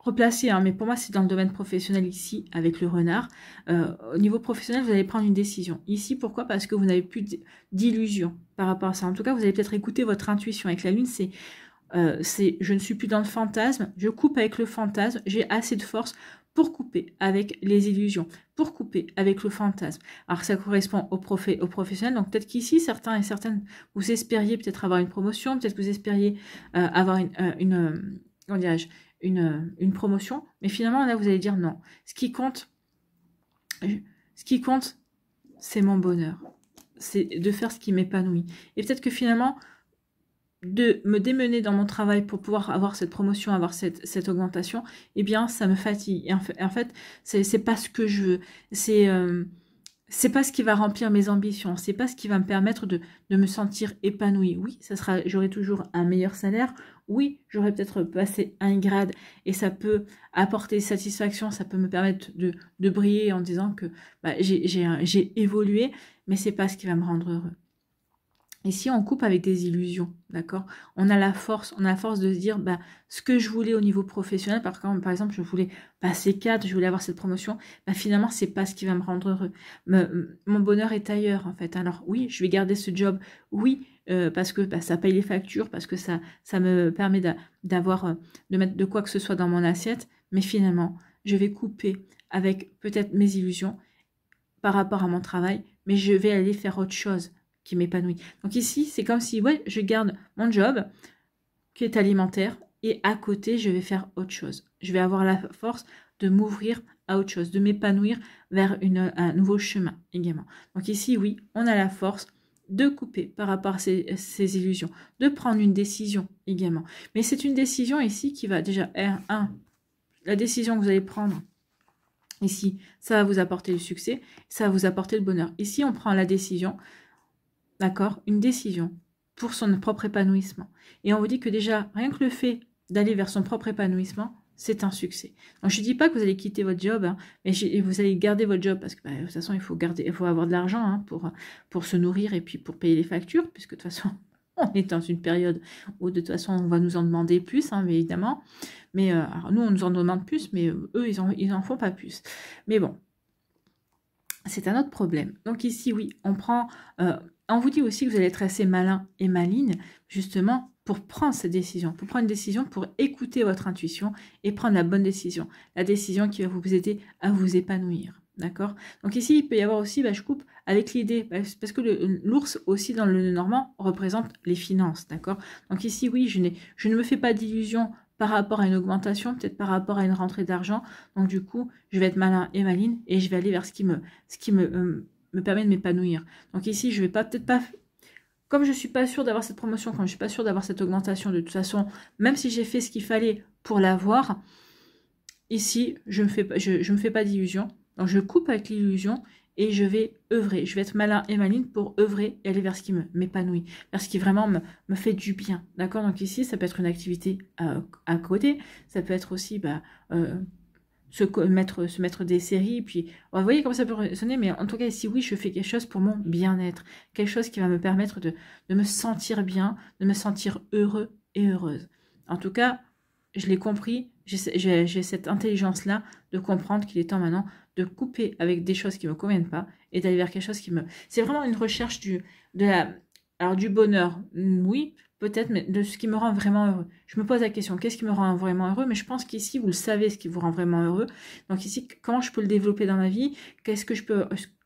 replacer, hein, mais pour moi, c'est dans le domaine professionnel ici, avec le renard. Au niveau professionnel, vous allez prendre une décision. Ici, pourquoi? Parce que vous n'avez plus d'illusion par rapport à ça. En tout cas, vous allez peut-être écouter votre intuition. Avec la lune, c'est je ne suis plus dans le fantasme, je coupe avec le fantasme, j'ai assez de force pour couper avec les illusions, pour couper avec le fantasme. Alors ça correspond aux professionnels, donc peut-être qu'ici, certains et certaines, vous espériez peut-être avoir une promotion, peut-être que vous espériez avoir comment dirais-je, une promotion, mais finalement là vous allez dire non. Ce qui compte, c'est mon bonheur, c'est de faire ce qui m'épanouit. Et peut-être que finalement, de me démener dans mon travail pour pouvoir avoir cette promotion, avoir cette augmentation, eh bien, ça me fatigue. Et en fait c'est pas ce que je veux. C'est pas ce qui va remplir mes ambitions. C'est pas ce qui va me permettre de me sentir épanouie. Oui, j'aurai toujours un meilleur salaire. Oui, j'aurai peut-être passé un grade et ça peut apporter satisfaction. Ça peut me permettre de briller en disant que bah, j'ai évolué, mais c'est pas ce qui va me rendre heureux. Ici, on coupe avec des illusions, d'accord? On a la force de se dire, bah, ce que je voulais au niveau professionnel, par exemple, je voulais passer 4, je voulais avoir cette promotion, bah, finalement, c'est pas ce qui va me rendre heureux. Mon bonheur est ailleurs, en fait. Alors, oui, je vais garder ce job, oui, parce que bah, ça paye les factures, parce que ça me permet de mettre de quoi que ce soit dans mon assiette, mais finalement, je vais couper avec peut-être mes illusions par rapport à mon travail, mais je vais aller faire autre chose qui m'épanouit. Donc ici, c'est comme si, ouais, je garde mon job qui est alimentaire et à côté, je vais faire autre chose. Je vais avoir la force de m'ouvrir à autre chose, de m'épanouir vers un nouveau chemin également. Donc ici, oui, on a la force de couper par rapport à ces illusions, de prendre une décision également. Mais c'est une décision ici qui va déjà, la décision que vous allez prendre ici, ça va vous apporter le succès, ça va vous apporter le bonheur. Ici, on prend la décision, d'accord, une décision pour son propre épanouissement. Et on vous dit que déjà, rien que le fait d'aller vers son propre épanouissement, c'est un succès. Donc, je ne dis pas que vous allez quitter votre job, hein, mais vous allez garder votre job parce que bah, de toute façon, il faut avoir de l'argent hein, pour se nourrir et puis pour payer les factures, puisque de toute façon, on est dans une période où de toute façon, on va nous en demander plus, hein, mais évidemment. Mais alors, nous, on nous en demande plus, mais eux, ils en font pas plus. Mais bon, c'est un autre problème. Donc ici, oui, on vous dit aussi que vous allez être assez malin et maligne, justement, pour prendre cette décision. Pour prendre une décision, pour écouter votre intuition et prendre la bonne décision. La décision qui va vous aider à vous épanouir. D'accord? Donc ici, il peut y avoir aussi, je coupe avec l'idée, parce que l'ours aussi dans le normand représente les finances. D'accord? Donc ici, oui, je ne me fais pas d'illusions par rapport à une augmentation, peut-être par rapport à une rentrée d'argent. Donc du coup, je vais être malin et maligne et je vais aller vers ce qui me permet de m'épanouir. Donc ici, je vais peut-être pas, comme je suis pas sûre d'avoir cette promotion, comme je suis pas sûre d'avoir cette augmentation, de toute façon, même si j'ai fait ce qu'il fallait pour l'avoir, ici, je me fais pas d'illusions. Donc je coupe avec l'illusion et je vais œuvrer. Je vais être malin et maligne pour œuvrer et aller vers ce qui m'épanouit, vers ce qui vraiment me fait du bien. D'accord? Donc ici, ça peut être une activité à côté. Ça peut être aussi se mettre des séries. Puis, vous voyez comment ça peut sonner. Mais en tout cas, ici, oui, je fais quelque chose pour mon bien-être. Quelque chose qui va me permettre de me sentir bien, de me sentir heureux et heureuse. En tout cas, je l'ai compris. J'ai cette intelligence-là de comprendre qu'il est temps maintenant de couper avec des choses qui ne me conviennent pas et d'aller vers quelque chose qui me... C'est vraiment une recherche du bonheur, oui, peut-être, mais de ce qui me rend vraiment heureux. Je me pose la question, qu'est-ce qui me rend vraiment heureux? Mais je pense qu'ici, vous le savez, ce qui vous rend vraiment heureux. Donc ici, comment je peux le développer dans ma vie?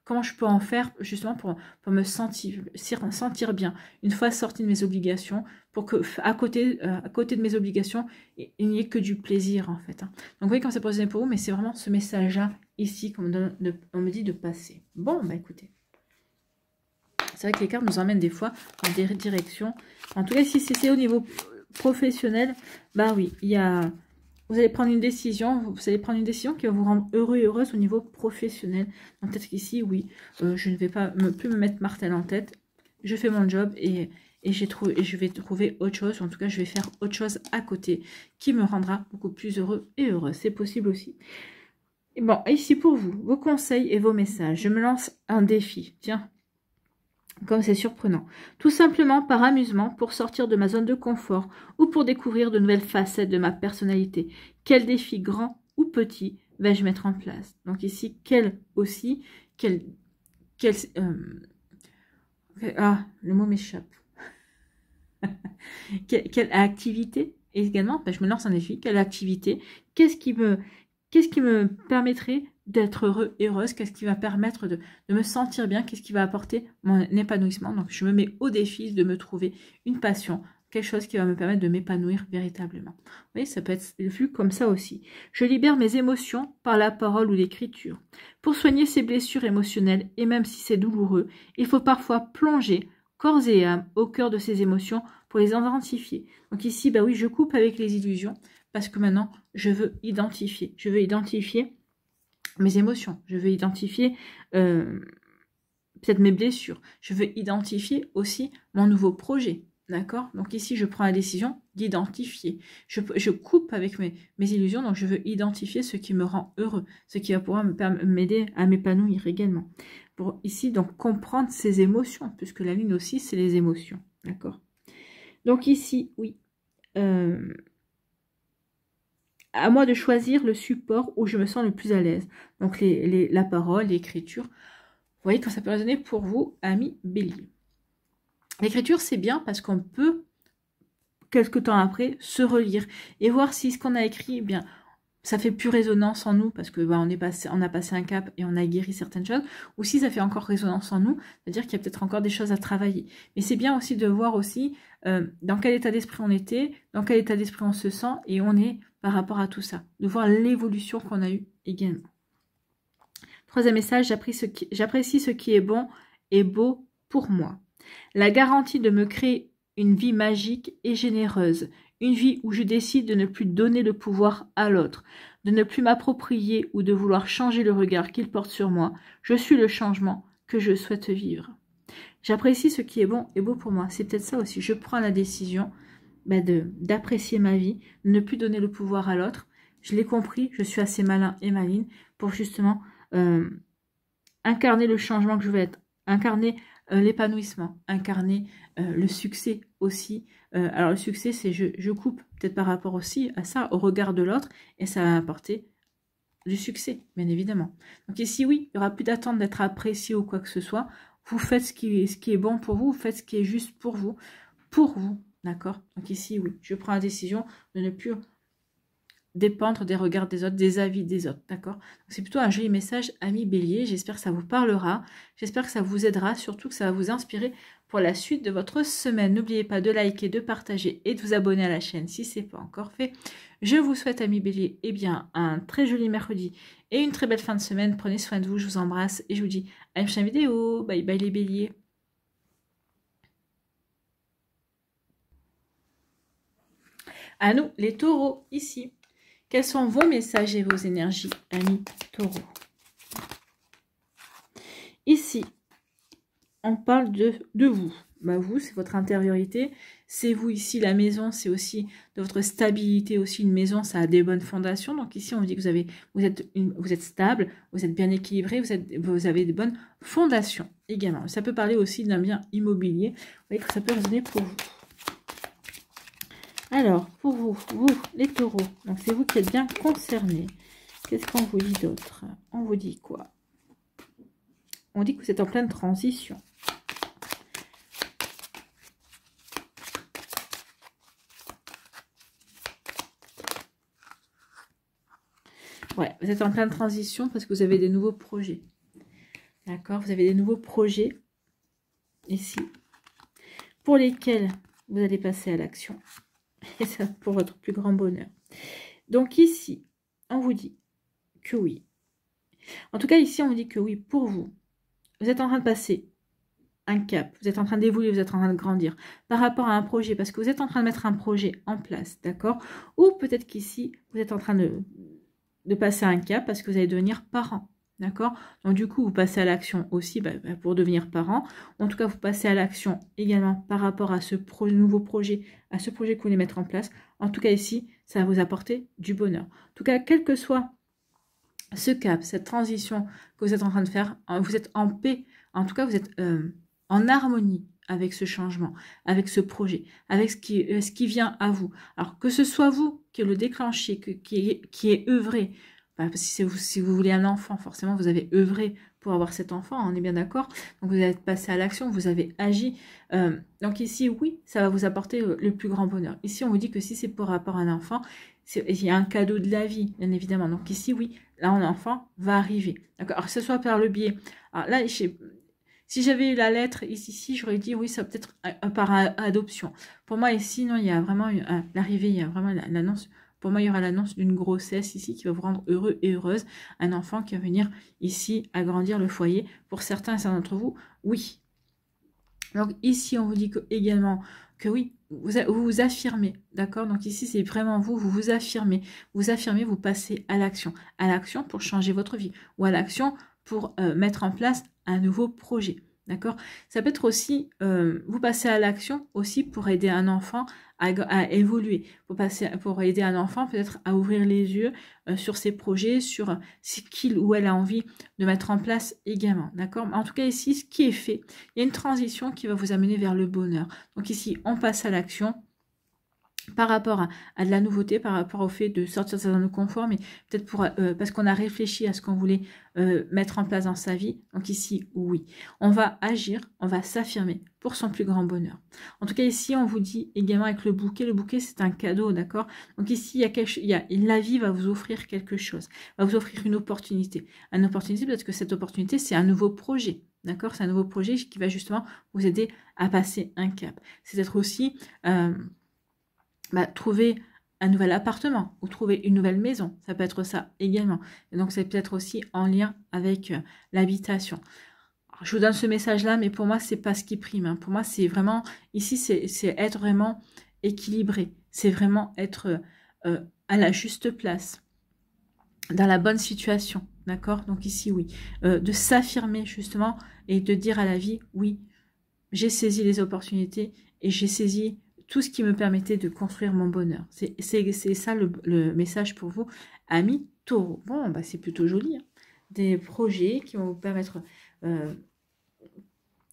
Comment je peux en faire justement pour me sentir bien, une fois sortie de mes obligations, pour que à côté de mes obligations, il n'y ait que du plaisir en fait. Hein. Donc vous voyez comment ça peut résonner pour vous, mais c'est vraiment ce message-là ici qu'on me dit de passer. Bon, bah écoutez. C'est vrai que les cartes nous emmènent des fois dans des directions. En tout cas, si c'est au niveau professionnel, bah oui, vous allez prendre une décision. Vous allez prendre une décision qui va vous rendre heureux et heureuse au niveau professionnel. Donc peut-être qu'ici, oui, je ne vais pas plus me mettre martel en tête. Je fais mon job et je vais trouver autre chose. En tout cas, je vais faire autre chose à côté qui me rendra beaucoup plus heureux et heureuse. C'est possible aussi. Et bon, ici pour vous, vos conseils et vos messages. Je me lance un défi. Tiens. Comme c'est surprenant. Tout simplement par amusement, pour sortir de ma zone de confort ou pour découvrir de nouvelles facettes de ma personnalité. Quel défi grand ou petit vais-je mettre en place? Donc ici, quel aussi, ah, le mot m'échappe. Quelle activité également, ben, je me lance un défi, quelle activité, qu'est-ce qui me permettrait d'être heureux et heureuse, qu'est-ce qui va permettre de me sentir bien, qu'est-ce qui va apporter mon épanouissement. Donc je me mets au défi de me trouver une passion, quelque chose qui va me permettre de m'épanouir véritablement. Vous voyez, ça peut être vu comme ça aussi. Je libère mes émotions par la parole ou l'écriture. Pour soigner ces blessures émotionnelles, et même si c'est douloureux, il faut parfois plonger corps et âme au cœur de ces émotions pour les identifier. Donc ici, bah oui, je coupe avec les illusions parce que maintenant, je veux identifier. Je veux identifier mes émotions. Je veux identifier peut-être mes blessures. Je veux identifier aussi mon nouveau projet. D'accord? Donc ici, je prends la décision d'identifier. Je coupe avec mes illusions, donc je veux identifier ce qui me rend heureux, ce qui va pouvoir m'aider à m'épanouir également. Pour ici, donc, comprendre ses émotions, puisque la lune aussi, c'est les émotions. D'accord? Donc ici, oui. À moi de choisir le support où je me sens le plus à l'aise. Donc la parole, l'écriture. Vous voyez quand ça peut résonner pour vous, amis Bélier. L'écriture, c'est bien parce qu'on peut, quelque temps après, se relire et voir si ce qu'on a écrit, eh bien, ça fait plus résonance en nous parce que bah, on a passé un cap et on a guéri certaines choses, ou si ça fait encore résonance en nous, c'est-à-dire qu'il y a peut-être encore des choses à travailler. Mais c'est bien aussi de voir aussi dans quel état d'esprit on était, dans quel état d'esprit on se sent et on est par rapport à tout ça, de voir l'évolution qu'on a eue également. Troisième message, j'apprécie ce qui est bon et beau pour moi. La garantie de me créer une vie magique et généreuse, une vie où je décide de ne plus donner le pouvoir à l'autre, de ne plus m'approprier ou de vouloir changer le regard qu'il porte sur moi. Je suis le changement que je souhaite vivre. J'apprécie ce qui est bon et beau pour moi. C'est peut-être ça aussi. Je prends la décision d'apprécier ma vie, de ne plus donner le pouvoir à l'autre. Je l'ai compris, je suis assez malin et maligne pour justement incarner le changement que je veux être, incarner l'épanouissement, incarner le succès aussi. Alors le succès, c'est je coupe peut-être par rapport aussi à ça, au regard de l'autre, et ça va apporter du succès, bien évidemment. Donc ici, oui, il n'y aura plus d'attente d'être apprécié ou quoi que ce soit. Vous faites ce qui est bon pour vous, vous faites ce qui est juste pour vous, d'accord? Donc ici, oui, je prends la décision de ne plus dépendre des regards des autres, des avis des autres, d'accord? C'est plutôt un joli message, ami Bélier. J'espère que ça vous parlera, j'espère que ça vous aidera, surtout que ça va vous inspirer pour la suite de votre semaine. N'oubliez pas de liker, de partager et de vous abonner à la chaîne si ce n'est pas encore fait. Je vous souhaite, ami Bélier, eh bien, un très joli mercredi et une très belle fin de semaine. Prenez soin de vous, je vous embrasse et je vous dis à une prochaine vidéo. Bye bye les Béliers. À nous, les taureaux, ici. Quels sont vos messages et vos énergies, amis taureaux? Ici, on parle de vous. Bah, vous, c'est votre intériorité. C'est vous ici, la maison, c'est aussi de votre stabilité. Aussi, une maison, ça a des bonnes fondations. Donc ici, on vous dit que vous êtes stable, vous êtes bien équilibré, vous avez des bonnes fondations également. Ça peut parler aussi d'un bien immobilier. Vous voyez que ça peut résonner pour vous. Alors, pour vous, les taureaux, donc c'est vous qui êtes bien concernés. Qu'est-ce qu'on vous dit d'autre? On vous dit quoi? On dit que vous êtes en pleine transition. Ouais, vous êtes en pleine transition parce que vous avez des nouveaux projets. D'accord? Vous avez des nouveaux projets ici pour lesquels vous allez passer à l'action. Et ça pour votre plus grand bonheur. Donc ici, on vous dit que oui. En tout cas, ici, on vous dit que oui, pour vous. Vous êtes en train de passer un cap. Vous êtes en train d'évoluer, vous êtes en train de grandir par rapport à un projet. Parce que vous êtes en train de mettre un projet en place, d'accord? Ou peut-être qu'ici, vous êtes en train de passer un cap parce que vous allez devenir parent. D'accord? Donc du coup, vous passez à l'action aussi pour devenir parent. En tout cas, vous passez à l'action également par rapport à ce nouveau projet, à ce projet que vous voulez mettre en place. En tout cas, ici, ça va vous apporter du bonheur. En tout cas, quel que soit ce cap, cette transition que vous êtes en train de faire, vous êtes en paix. En tout cas, vous êtes en harmonie avec ce changement, avec ce projet, avec ce qui vient à vous. Alors que ce soit vous qui le déclenchez, qui est œuvré, si vous voulez un enfant, forcément vous avez œuvré pour avoir cet enfant, on est bien d'accord. Donc vous êtes passé à l'action, vous avez agi. Donc ici, oui, ça va vous apporter le plus grand bonheur. Ici, on vous dit que si c'est par rapport à un enfant, il y a un cadeau de la vie, bien évidemment. Donc ici, oui, là, un enfant va arriver. D'accord. Alors que ce soit par le biais. Alors là, si j'avais eu la lettre ici, j'aurais dit oui, ça peut être par adoption. Pour moi, ici, non, il y a vraiment l'arrivée, il y a vraiment l'annonce. Pour moi, il y aura l'annonce d'une grossesse ici qui va vous rendre heureux et heureuse. Un enfant qui va venir ici agrandir le foyer. Pour certains d'entre vous, oui. Donc ici, on vous dit également que oui, vous vous affirmez, d'accord? Donc ici, c'est vraiment vous vous affirmez. Vous affirmez, vous passez à l'action. À l'action pour changer votre vie ou à l'action pour mettre en place un nouveau projet. D'accord? Ça peut être aussi, vous passez à l'action aussi pour aider un enfant à évoluer, pour aider un enfant peut-être à ouvrir les yeux sur ses projets, sur ce qu'il ou elle a envie de mettre en place également. D'accord? En tout cas ici, ce qui est fait, il y a une transition qui va vous amener vers le bonheur. Donc ici, on passe à l'action. Par rapport à de la nouveauté, par rapport au fait de sortir de sa zone de confort, mais peut-être parce qu'on a réfléchi à ce qu'on voulait mettre en place dans sa vie. Donc ici, oui, on va agir, on va s'affirmer pour son plus grand bonheur. En tout cas, ici, on vous dit également avec le bouquet, c'est un cadeau, d'accord? Donc ici, la vie va vous offrir quelque chose, va vous offrir une opportunité. Une opportunité, peut-être que cette opportunité, c'est un nouveau projet. D'accord? C'est un nouveau projet qui va justement vous aider à passer un cap. C'est peut-être aussi... trouver un nouvel appartement ou trouver une nouvelle maison, ça peut être ça également. Et donc c'est peut-être aussi en lien avec l'habitation. Je vous donne ce message-là, mais pour moi, c'est pas ce qui prime. Hein. Pour moi, c'est vraiment, ici, c'est être vraiment équilibré. C'est vraiment être à la juste place, dans la bonne situation. D'accord? Donc ici, oui. De s'affirmer justement et de dire à la vie, oui, j'ai saisi les opportunités et j'ai saisi tout ce qui me permettait de construire mon bonheur. C'est ça le message pour vous, amis taureaux. Bon, bah, c'est plutôt joli. Hein. Des projets qui vont vous permettre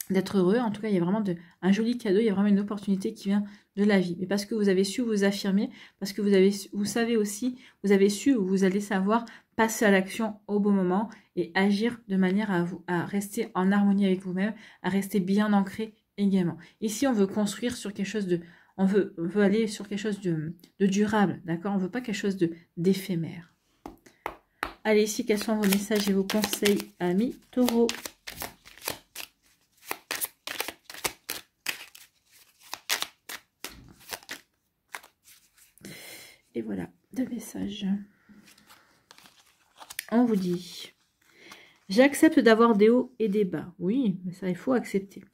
d'être heureux. En tout cas, il y a vraiment un joli cadeau, il y a vraiment une opportunité qui vient de la vie. Mais parce que vous avez su vous affirmer, parce que vous savez aussi, vous avez su ou vous allez savoir passer à l'action au bon moment et agir de manière à rester en harmonie avec vous-même, à rester bien ancré également. Ici, on veut construire sur quelque chose de... On veut aller sur quelque chose de durable, d'accord? On ne veut pas quelque chose d'éphémère. Allez, ici, quels sont vos messages et vos conseils, amis taureaux? Et voilà, 2 messages. On vous dit... J'accepte d'avoir des hauts et des bas. Oui, mais ça, il faut accepter.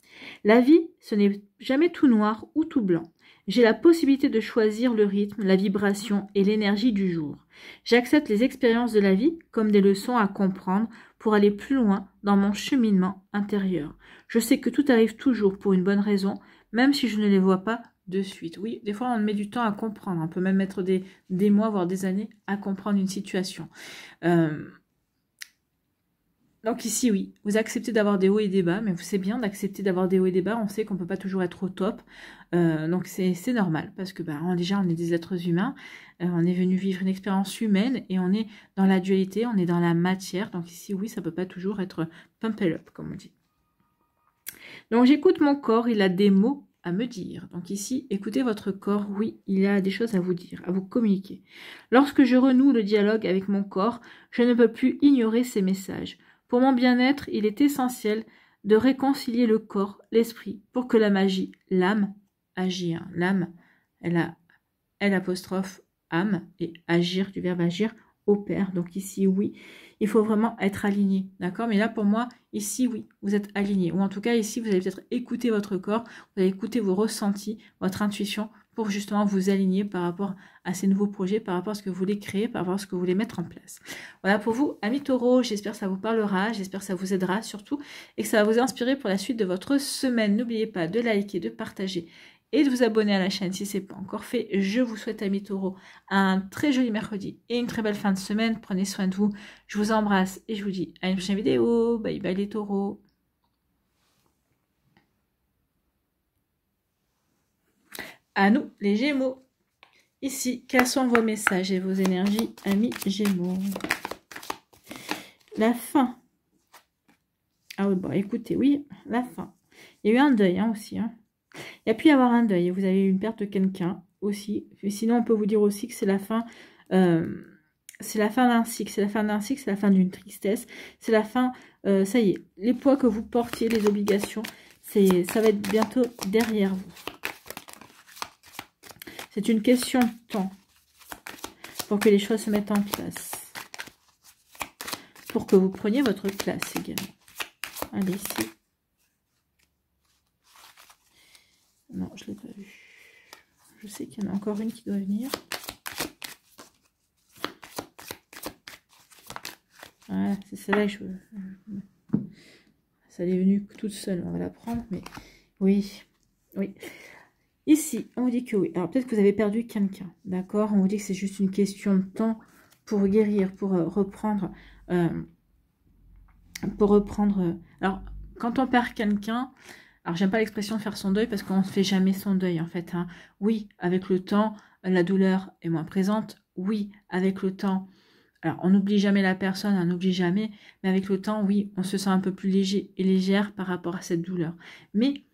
La vie, ce n'est jamais tout noir ou tout blanc. J'ai la possibilité de choisir le rythme, la vibration et l'énergie du jour. J'accepte les expériences de la vie comme des leçons à comprendre pour aller plus loin dans mon cheminement intérieur. Je sais que tout arrive toujours pour une bonne raison, même si je ne les vois pas de suite. Oui, des fois, on met du temps à comprendre. On peut même mettre des mois, voire des années à comprendre une situation. Donc ici, oui, vous acceptez d'avoir des hauts et des bas, mais c'est bien d'accepter d'avoir des hauts et des bas. On sait qu'on ne peut pas toujours être au top. Donc c'est normal, parce que déjà, on est des êtres humains. On est venu vivre une expérience humaine et on est dans la dualité, on est dans la matière. Donc ici, oui, ça ne peut pas toujours être pump it up, comme on dit. Donc j'écoute mon corps, il a des mots à me dire. Donc ici, écoutez votre corps, oui, il a des choses à vous dire, à vous communiquer. Lorsque je renoue le dialogue avec mon corps, je ne peux plus ignorer ces messages. Pour mon bien-être, il est essentiel de réconcilier le corps, l'esprit, pour que la magie, l'âme, agir. L'âme, elle a L' âme, et agir, du verbe agir, opère. Donc ici, oui, il faut vraiment être aligné, d'accord? Mais là, pour moi, ici, oui, vous êtes aligné. Ou en tout cas, ici, vous allez peut-être écouter votre corps, vous allez écouter vos ressentis, votre intuition, pour justement vous aligner par rapport à ces nouveaux projets, par rapport à ce que vous voulez créer, par rapport à ce que vous voulez mettre en place. Voilà pour vous, amis taureaux, j'espère que ça vous parlera, j'espère que ça vous aidera surtout, et que ça va vous inspirer pour la suite de votre semaine. N'oubliez pas de liker, de partager et de vous abonner à la chaîne si ce n'est pas encore fait. Je vous souhaite, amis taureaux, un très joli mercredi et une très belle fin de semaine. Prenez soin de vous, je vous embrasse et je vous dis à une prochaine vidéo. Bye bye les taureaux. À nous, les Gémeaux. Ici, quels sont vos messages et vos énergies, amis Gémeaux? La fin. Ah oui, bon, écoutez, oui, la fin. Il y a eu un deuil aussi. Hein. Il y a pu y avoir un deuil. Vous avez eu une perte de quelqu'un aussi. Sinon, on peut vous dire aussi que c'est la fin. C'est la fin d'un cycle. C'est la fin d'un cycle. C'est la fin d'une tristesse. C'est la fin. Ça y est. Les poids que vous portiez, les obligations, ça va être bientôt derrière vous. C'est une question de temps pour que les choses se mettent en place. Pour que vous preniez votre place également. Allez, ici. Non, je ne l'ai pas vu. Je sais qu'il y en a encore une qui doit venir. Voilà, c'est celle-là que je veux. Ça est venue toute seule, on va la prendre, mais oui, oui. Ici, on vous dit que oui. Alors peut-être que vous avez perdu quelqu'un, d'accord? On vous dit que c'est juste une question de temps pour guérir, pour reprendre. Alors, quand on perd quelqu'un, alors j'aime pas l'expression faire son deuil parce qu'on ne fait jamais son deuil en fait. Hein. Oui, avec le temps, la douleur est moins présente. Oui, avec le temps. Alors, on n'oublie jamais la personne, on n'oublie jamais, mais avec le temps, oui, on se sent un peu plus léger et légère par rapport à cette douleur. Mais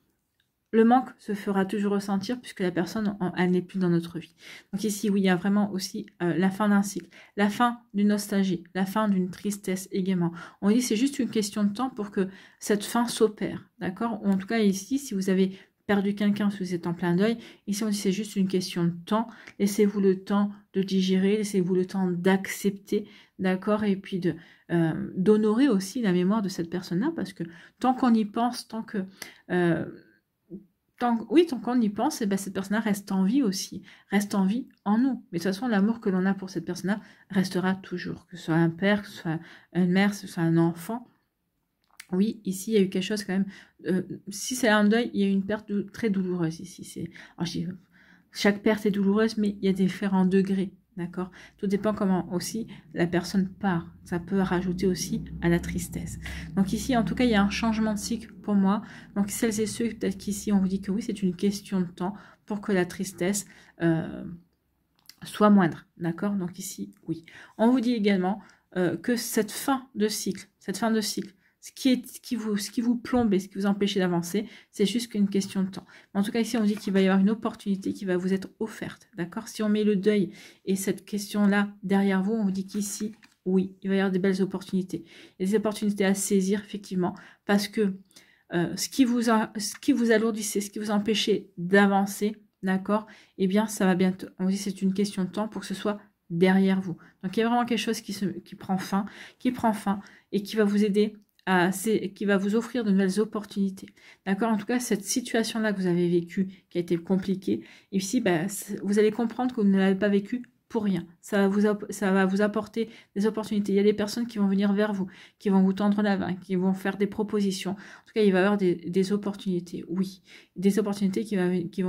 le manque se fera toujours ressentir puisque la personne, elle n'est plus dans notre vie. Donc ici, oui, il y a vraiment aussi la fin d'un cycle, la fin d'une nostalgie, la fin d'une tristesse également. On dit c'est juste une question de temps pour que cette fin s'opère, d'accord? En tout cas, ici, si vous avez perdu quelqu'un, si vous êtes en plein deuil, ici on dit c'est juste une question de temps. Laissez-vous le temps de digérer, laissez-vous le temps d'accepter, d'accord? Et puis d'honorer aussi la mémoire de cette personne-là parce que tant qu'on y pense, tant que... tant qu'on y pense, et ben cette personne-là reste en vie aussi, reste en vie en nous. Mais de toute façon, l'amour que l'on a pour cette personne-là restera toujours, que ce soit un père, que ce soit une mère, que ce soit un enfant. Oui, ici, il y a eu quelque chose quand même. Si c'est un deuil, il y a eu une perte très douloureuse ici. Alors, je dis, chaque perte est douloureuse, mais il y a différents degrés. D'accord? Tout dépend comment aussi la personne part. Ça peut rajouter aussi à la tristesse. Donc ici, en tout cas, il y a un changement de cycle pour moi. Donc celles et ceux, peut-être qu'ici, on vous dit que oui, c'est une question de temps pour que la tristesse soit moindre. D'accord? Donc ici, oui. On vous dit également que cette fin de cycle, ce qui vous plombe et ce qui vous empêche d'avancer, c'est juste qu'une question de temps. En tout cas, ici, on dit qu'il va y avoir une opportunité qui va vous être offerte. D'accord? Si on met le deuil et cette question-là derrière vous, on vous dit qu'ici, oui, il va y avoir des belles opportunités. Il y a des opportunités à saisir, effectivement, parce que ce qui vous alourdissait, ce qui vous empêchait d'avancer, d'accord? Eh bien, ça va bientôt. On vous dit c'est une question de temps pour que ce soit derrière vous. Donc, il y a vraiment quelque chose qui prend fin et qui va vous aider qui va vous offrir de nouvelles opportunités. D'accord? En tout cas, cette situation-là que vous avez vécue, qui a été compliquée, et ici, bah, vous allez comprendre que vous ne l'avez pas vécue pour rien. Ça va vous apporter des opportunités. Il y a des personnes qui vont venir vers vous, qui vont vous tendre la main, qui vont faire des propositions. En tout cas, il va y avoir des opportunités, oui. Des opportunités qui vont venir qui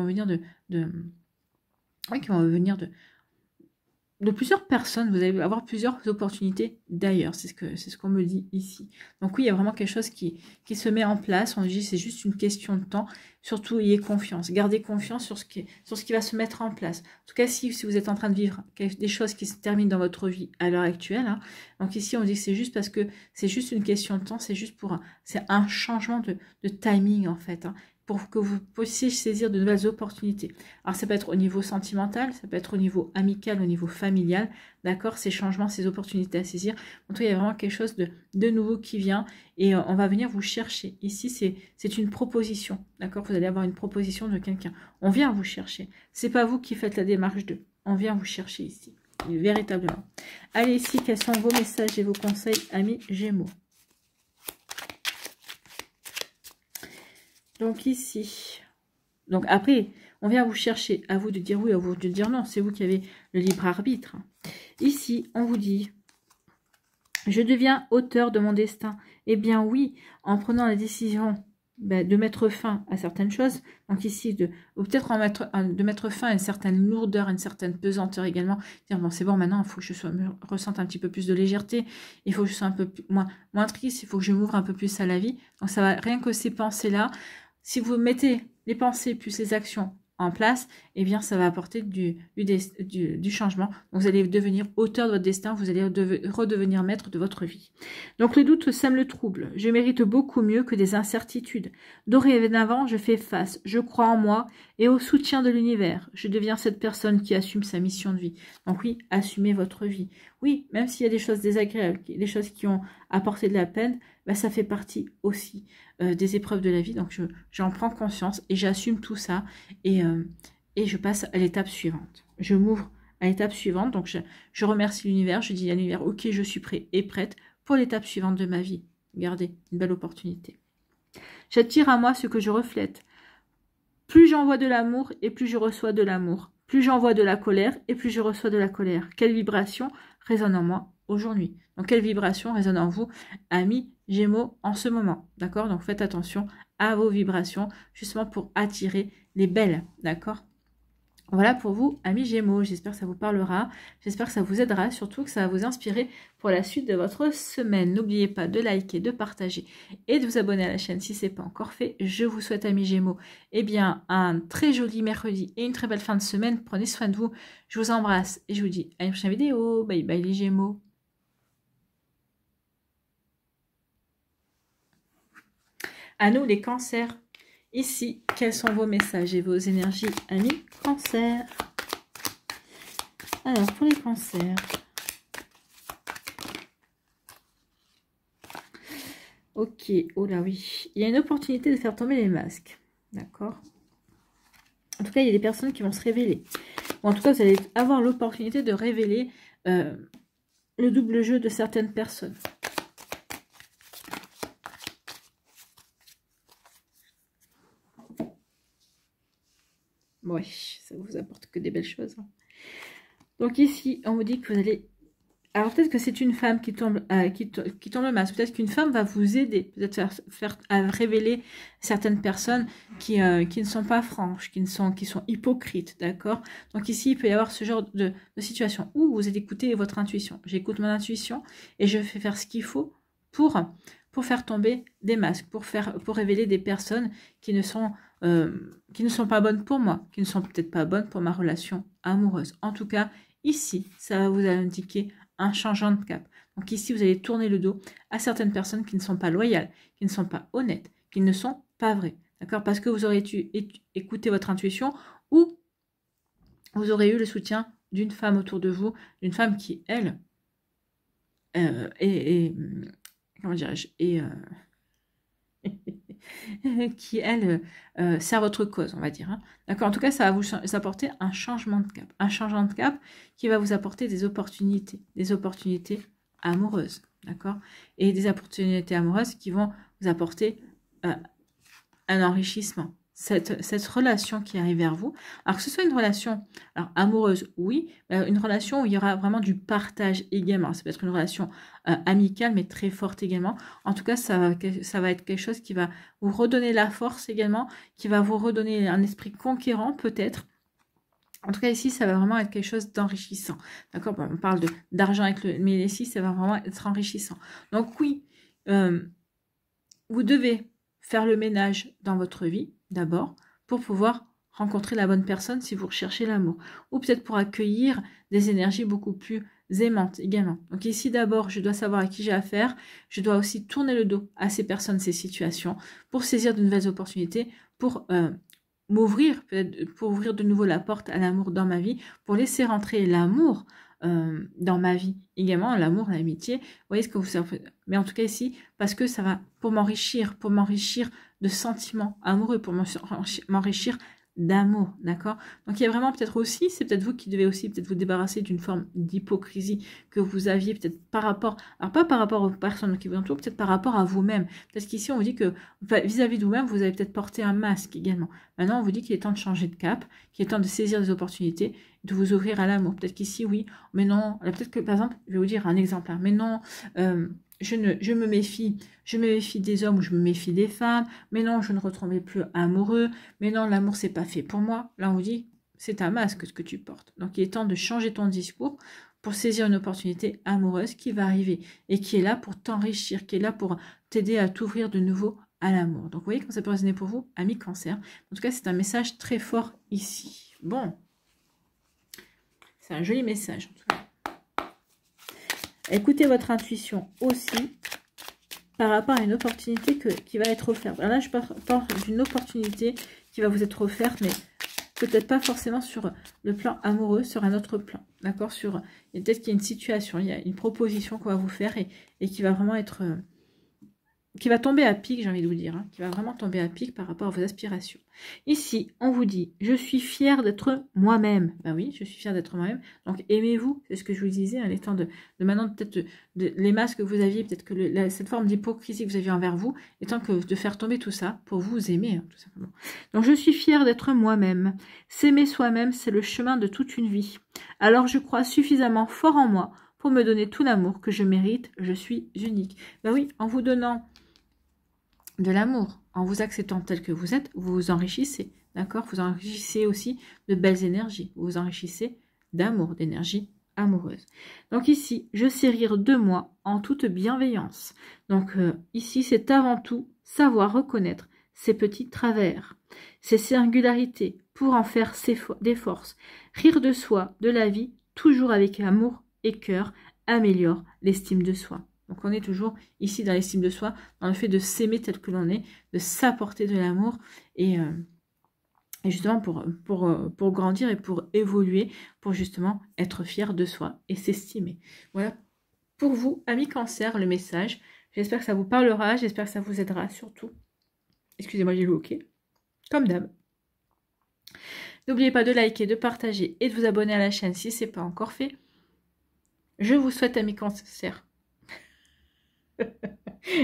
vont venir de plusieurs personnes, vous allez avoir plusieurs opportunités d'ailleurs, c'est ce qu'on me dit ici. Donc oui, il y a vraiment quelque chose qui se met en place, on dit c'est juste une question de temps, surtout ayez confiance, gardez confiance sur ce qui va se mettre en place. En tout cas, si vous êtes en train de vivre des choses qui se terminent dans votre vie à l'heure actuelle, hein, donc ici on dit que c'est juste parce que c'est juste une question de temps, c'est un changement de timing en fait, hein, pour que vous puissiez saisir de nouvelles opportunités. Alors ça peut être au niveau sentimental, ça peut être au niveau amical, au niveau familial, d'accord, ces changements, ces opportunités à saisir. En tout cas, il y a vraiment quelque chose de nouveau qui vient et on va venir vous chercher. Ici, c'est une proposition, d'accord, vous allez avoir une proposition de quelqu'un. On vient vous chercher. C'est pas vous qui faites la démarche de. On vient vous chercher ici, véritablement. Allez ici, quels sont vos messages et vos conseils, amis Gémeaux? Donc ici, donc après, on vient vous chercher, à vous de dire oui, à vous de dire non, c'est vous qui avez le libre arbitre. Ici, on vous dit, je deviens auteur de mon destin. Eh bien oui, en prenant la décision de mettre fin à certaines choses, donc ici, ou peut-être de mettre fin à une certaine lourdeur, à une certaine pesanteur également, dire bon c'est bon maintenant, il faut que me ressente un petit peu plus de légèreté, il faut que je sois un peu moins triste, il faut que je m'ouvre un peu plus à la vie. Donc ça va, rien que ces pensées-là, si vous mettez les pensées plus les actions en place, eh bien, ça va apporter du changement. Donc, vous allez devenir auteur de votre destin, vous allez redevenir maître de votre vie. Donc, le doute sème le trouble. Je mérite beaucoup mieux que des incertitudes. Dorénavant, je fais face, je crois en moi et au soutien de l'univers. Je deviens cette personne qui assume sa mission de vie. Donc oui, assumez votre vie. Oui, même s'il y a des choses désagréables, des choses qui ont apporté de la peine, bah, ça fait partie aussi des épreuves de la vie. Donc j'en prends conscience et j'assume tout ça et je passe à l'étape suivante. Je m'ouvre à l'étape suivante. Donc je remercie l'univers. Je dis à l'univers, ok, je suis prêt et prête pour l'étape suivante de ma vie. Regardez, une belle opportunité. J'attire à moi ce que je reflète. Plus j'envoie de l'amour et plus je reçois de l'amour. Plus j'envoie de la colère et plus je reçois de la colère. Quelle vibration résonne en moi aujourd'hui? Donc, quelle vibration résonne en vous, amis Gémeaux, en ce moment? D'accord? Donc, faites attention à vos vibrations, justement pour attirer les belles. D'accord? Voilà pour vous, amis Gémeaux. J'espère que ça vous parlera. J'espère que ça vous aidera. Surtout que ça va vous inspirer pour la suite de votre semaine. N'oubliez pas de liker, de partager et de vous abonner à la chaîne si ce n'est pas encore fait. Je vous souhaite, amis Gémeaux, eh bien, un très joli mercredi et une très belle fin de semaine. Prenez soin de vous. Je vous embrasse et je vous dis à une prochaine vidéo. Bye bye les Gémeaux. À nous les cancers. Ici, quels sont vos messages et vos énergies, amis Cancer? Alors, pour les cancers. Ok, oh là oui. Il y a une opportunité de faire tomber les masques. D'accord? En tout cas, il y a des personnes qui vont se révéler. Ou en tout cas, vous allez avoir l'opportunité de révéler le double jeu de certaines personnes. Oui, ça vous apporte que des belles choses. Donc ici, on vous dit que vous allez... Alors peut-être que c'est une femme qui tombe le masque. Peut-être qu'une femme va vous aider. Peut-être faire révéler certaines personnes qui ne sont pas franches, qui sont hypocrites. D'accord? Donc ici, il peut y avoir ce genre de situation où vous allez écouter votre intuition. J'écoute mon intuition et je fais faire ce qu'il faut pour faire tomber des masques, pour révéler des personnes qui ne sont pas bonnes pour moi, qui ne sont peut-être pas bonnes pour ma relation amoureuse. En tout cas, ici, ça va vous indiquer un changement de cap. Donc ici, vous allez tourner le dos à certaines personnes qui ne sont pas loyales, qui ne sont pas honnêtes, qui ne sont pas vraies. D'accord? Parce que vous aurez écouté votre intuition ou vous aurez eu le soutien d'une femme autour de vous, d'une femme qui, elle, comment dirais-je, qui, elle, sert votre cause, on va dire. Hein. D'accord? En tout cas, ça va vous apporter un changement de cap. Un changement de cap qui va vous apporter des opportunités amoureuses. D'accord? Et des opportunités amoureuses qui vont vous apporter un enrichissement. Cette relation qui arrive vers vous, alors que ce soit une relation amoureuse, oui, une relation où il y aura vraiment du partage également. Ça peut être une relation amicale, mais très forte également. En tout cas, ça va être quelque chose qui va vous redonner la force également, qui va vous redonner un esprit conquérant peut-être. En tout cas, ici, ça va vraiment être quelque chose d'enrichissant. D'accord? On parle d'argent mais ici, ça va vraiment être enrichissant. Donc oui, vous devez faire le ménage dans votre vie, d'abord, pour pouvoir rencontrer la bonne personne si vous recherchez l'amour. Ou peut-être pour accueillir des énergies beaucoup plus aimantes également. Donc ici, d'abord, je dois savoir à qui j'ai affaire. Je dois aussi tourner le dos à ces personnes, ces situations, pour saisir de nouvelles opportunités, pour m'ouvrir, peut-être pour ouvrir de nouveau la porte à l'amour dans ma vie, pour laisser rentrer l'amour dans ma vie également, l'amour, l'amitié, vous voyez ce que vous savez. Mais en tout cas ici, parce que ça va pour m'enrichir de sentiments amoureux, pour m'enrichir d'amour, d'accord? Donc il y a vraiment peut-être aussi, c'est peut-être vous qui devez aussi peut-être vous débarrasser d'une forme d'hypocrisie que vous aviez peut-être par rapport, alors pas par rapport aux personnes qui vous entourent, peut-être par rapport à vous-même. Parce qu'ici on vous dit que vis-à-vis de vous-même, vous avez peut-être porté un masque également. Maintenant on vous dit qu'il est temps de changer de cap, qu'il est temps de saisir des opportunités, de vous ouvrir à l'amour. Peut-être qu'ici oui, mais non, peut-être que par exemple, je vais vous dire un exemple, mais non, je me méfie des hommes ou je me méfie des femmes, mais non, je ne retomberai plus amoureux, mais non, l'amour, c'est pas fait pour moi. Là, on vous dit, c'est un masque ce que tu portes. Donc, il est temps de changer ton discours pour saisir une opportunité amoureuse qui va arriver et qui est là pour t'enrichir, qui est là pour t'aider à t'ouvrir de nouveau à l'amour. Donc, vous voyez comment ça peut résonner pour vous, amis Cancer. En tout cas, c'est un message très fort ici. Bon, c'est un joli message, en tout cas. Écoutez votre intuition aussi par rapport à une opportunité qui va être offerte. Alors là, je parle d'une opportunité qui va vous être offerte, mais peut-être pas forcément sur le plan amoureux, sur un autre plan. D'accord? Peut-être qu'il y a une situation, il y a une proposition qu'on va vous faire et qui va vraiment être... qui va tomber à pic, j'ai envie de vous dire, hein, qui va vraiment tomber à pic par rapport à vos aspirations. Ici, on vous dit, je suis fière d'être moi-même. Ben oui, je suis fière d'être moi-même. Donc, aimez-vous, c'est ce que je vous disais, hein, les temps de maintenant, peut-être les masques que vous aviez, peut-être que cette forme d'hypocrisie que vous aviez envers vous, est temps que de faire tomber tout ça pour vous aimer, hein, tout simplement. Donc, je suis fière d'être moi-même. S'aimer soi-même, c'est le chemin de toute une vie. Alors, je crois suffisamment fort en moi pour me donner tout l'amour que je mérite. Je suis unique. Ben oui, en vous donnant de l'amour, en vous acceptant tel que vous êtes, vous vous enrichissez, d'accord? Vous enrichissez aussi de belles énergies, vous vous enrichissez d'amour, d'énergie amoureuse. Donc ici, je sais rire de moi en toute bienveillance. Donc ici, c'est avant tout savoir reconnaître ses petits travers, ses singularités, pour en faire des forces. Rire de soi, de la vie, toujours avec amour et cœur, améliore l'estime de soi. Donc on est toujours ici dans l'estime de soi, dans le fait de s'aimer tel que l'on est, de s'apporter de l'amour et justement pour grandir et pour évoluer, pour justement être fier de soi et s'estimer. Voilà pour vous, amis Cancer, le message. J'espère que ça vous parlera, j'espère que ça vous aidera surtout. Excusez-moi, j'ai loqué, comme d'hab. N'oubliez pas de liker, de partager et de vous abonner à la chaîne si ce n'est pas encore fait. Je vous souhaite, amis Cancer,